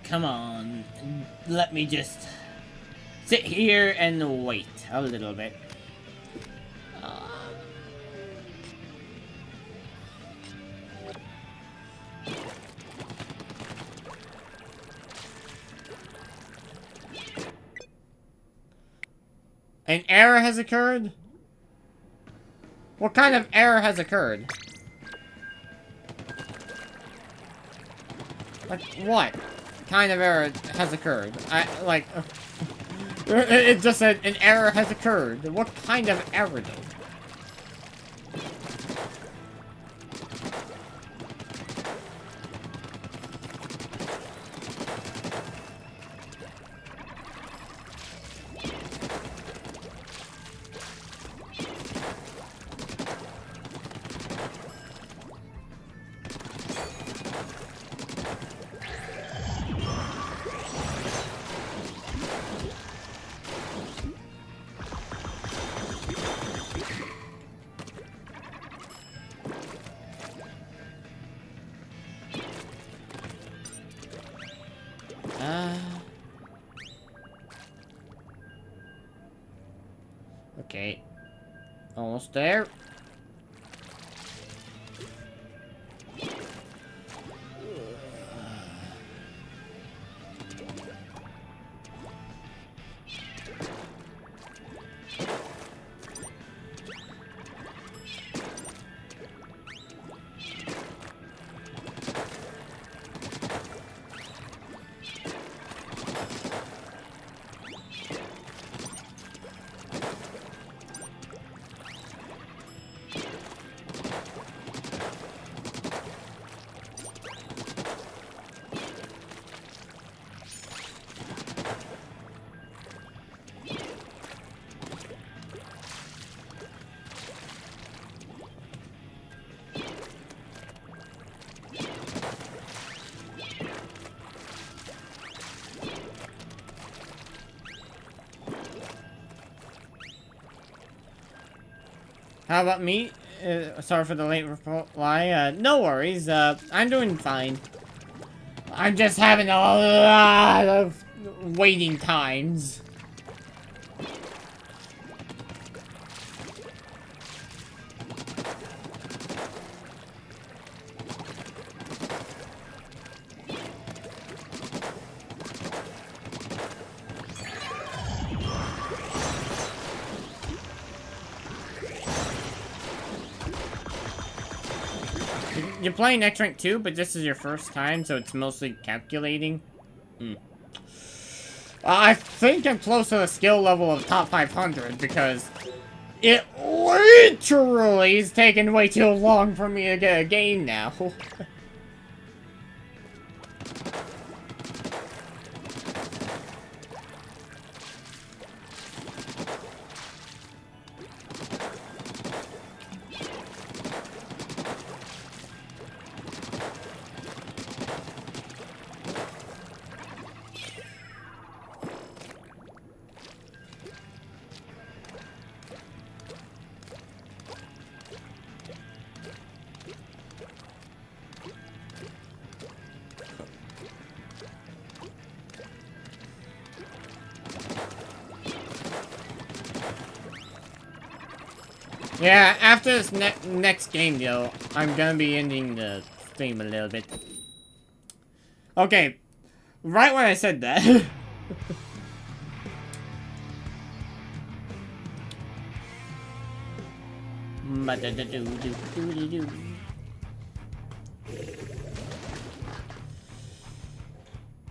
Come on. Let me just sit here and wait a little bit. An error has occurred? What kind of error has occurred? Like, what kind of error has occurred? It just said an error has occurred. What kind of error, though? Okay. Almost there. How about me? Sorry for the late reply. No worries. I'm doing fine. I'm just having a lot of waiting times. You're playing X Rank 2, but this is your first time, so it's mostly calculating. I think I'm close to the skill level of top 500 because it literally is taking way too long for me to get a game now. Yeah, after this next game, though, I'm gonna be ending the stream a little bit. Okay, right when I said that.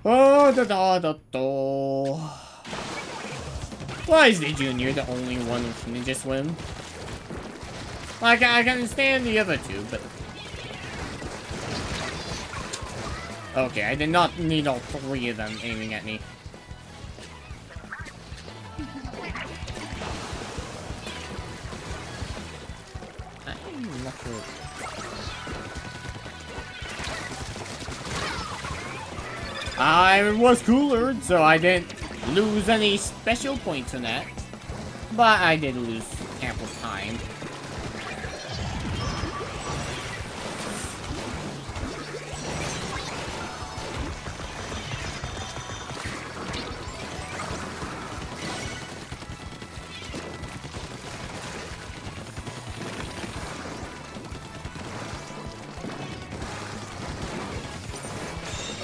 Oh, da. Why is the Junior the only one with Ninja Swim? Like, I can understand the other two, but... Okay, I did not need all three of them aiming at me. I'm not sure. I was cooler, so I didn't lose any special points in that. But I did lose ample time.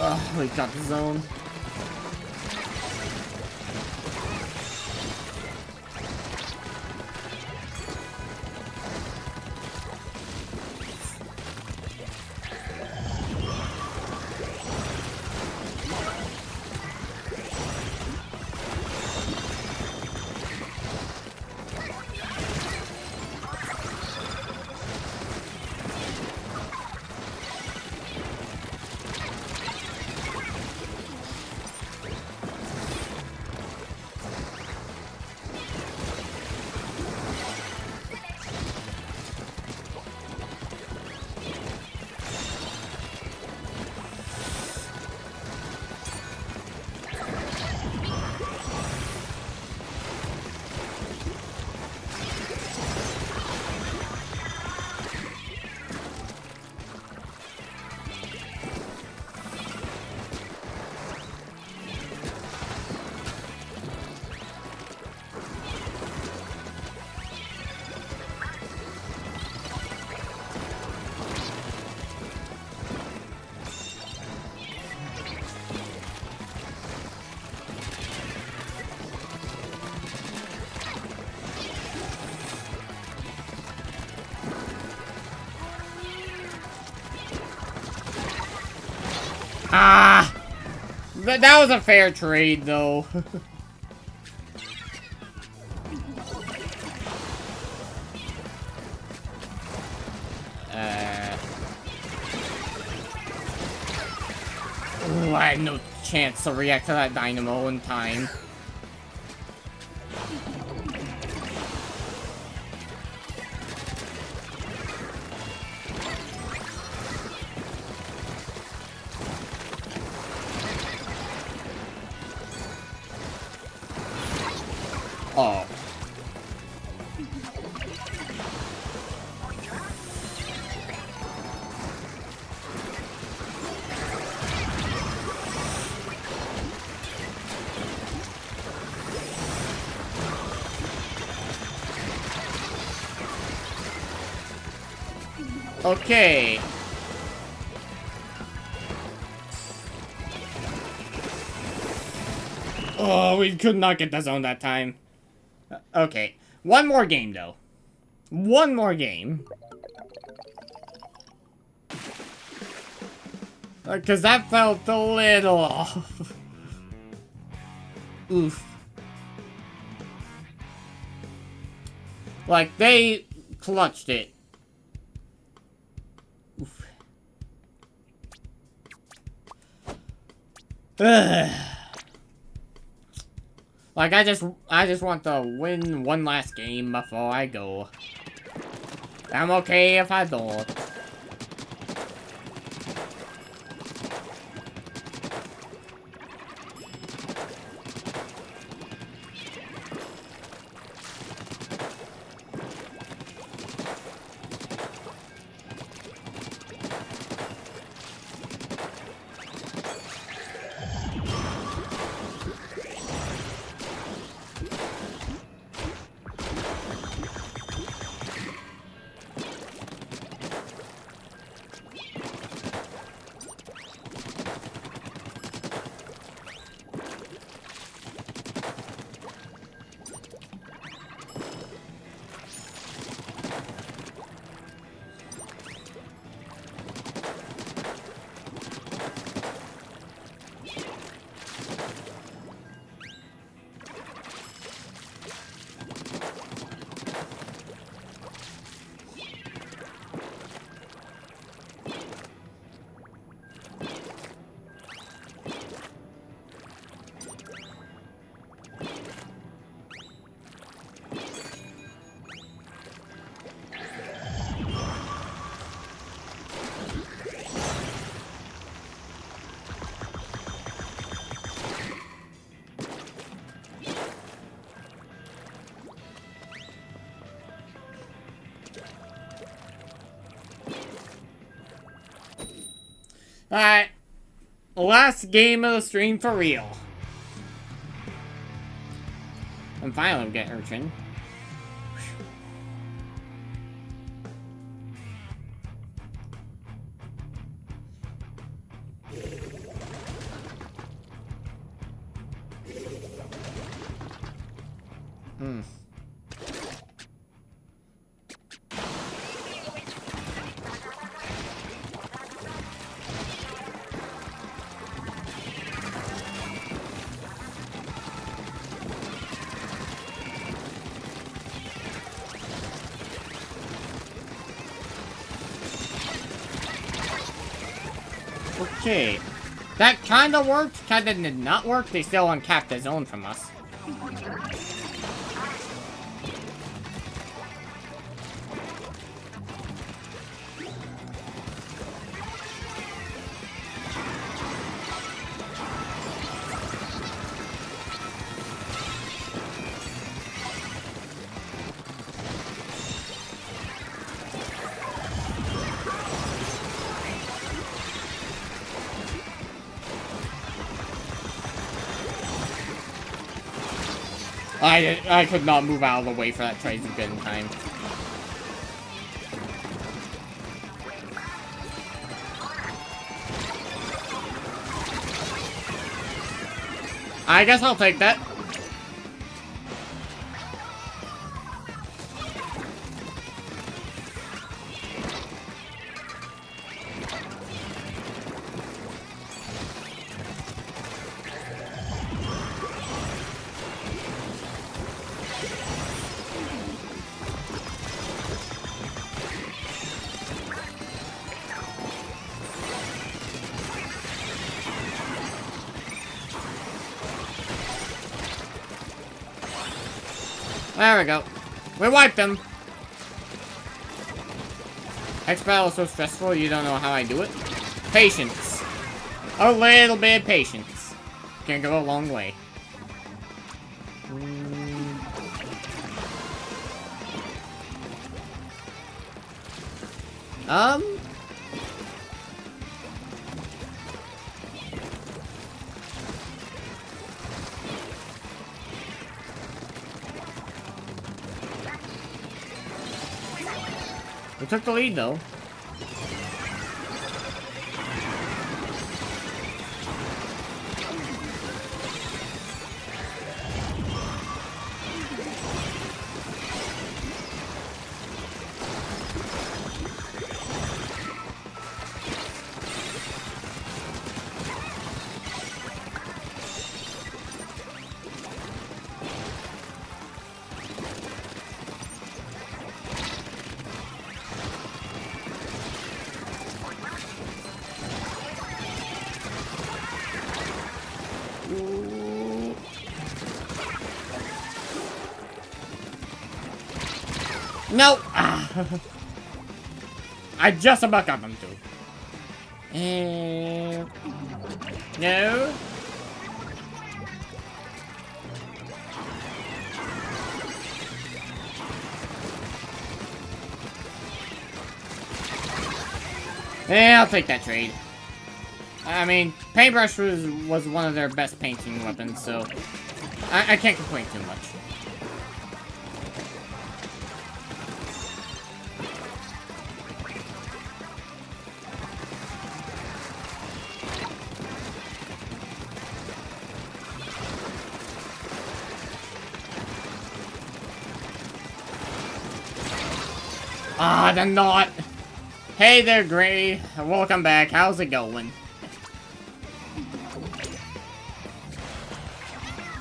Oh, we got the zone. Ah! That was a fair trade, though. Ooh, I had no chance to react to that dynamo in time. Oh. Okay. Oh, we could not get the zone that time. Okay. One more game, though. One more game. Because that felt a little off. Oof. Like, they clutched it. Oof. Ugh. Like, I just want to win one last game before I go. I'm okay if I don't. Alright. Last game of the stream for real. I'm finally getting Urchin. Okay. That kinda worked, kinda did not work. They still uncapped the zone from us. I could not move out of the way for that Tracer good in time. I guess I'll take that. There we go. We wiped them. X-Battle is so stressful, you don't know how I do it. Patience. A little bit of patience can go a long way. We took the lead, though. No! Ah. I just about got them to. And... no. Yeah, I'll take that trade. I mean, paintbrush was one of their best painting weapons, so I can't complain too much. Ah, the knot! Hey there, Gray. Welcome back. How's it going?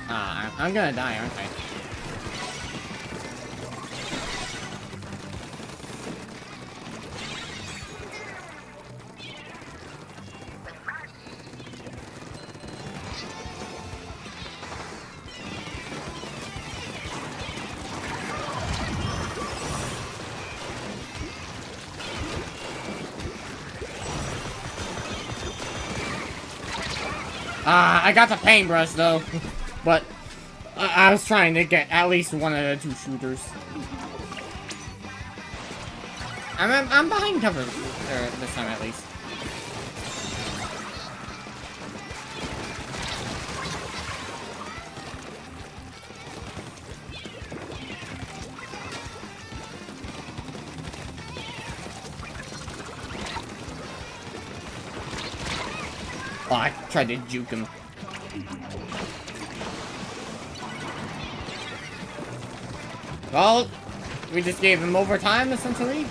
Ah, I'm gonna die, aren't I? I got the paintbrush though, but I was trying to get at least one of the two shooters. I'm behind cover this time at least. Oh, I tried to juke him. Well, we just gave him overtime, essentially.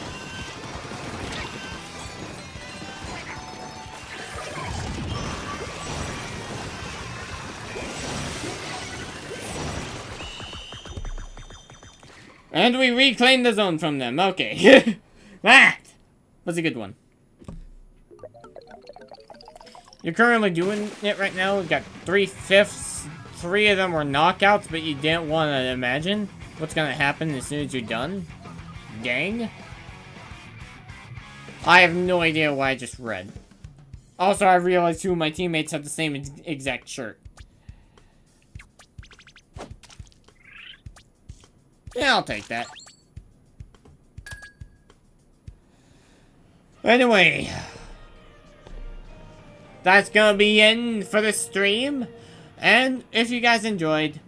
And we reclaimed the zone from them. Okay. That was a good one. You're currently doing it right now. We've got 3/5. 3 of them were knockouts, but you didn't want to imagine what's going to happen as soon as you're done. Gang. I have no idea why I just read. Also, I realized 2 of my teammates have the same exact shirt. Yeah, I'll take that. Anyway. That's gonna be it for the stream. And if you guys enjoyed,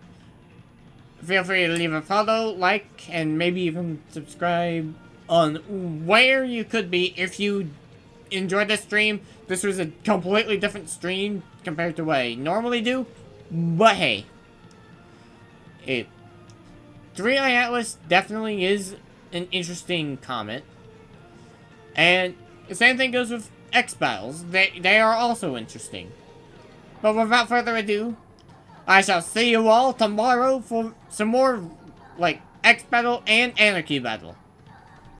feel free to leave a follow, like, and maybe even subscribe on where you could be if you enjoyed the stream. This was a completely different stream compared to what I normally do. But hey, 3i Atlas definitely is an interesting comet. And the same thing goes with X battles. They are also interesting. But without further ado, I shall see you all tomorrow for some more, like, X battle and Anarchy battle.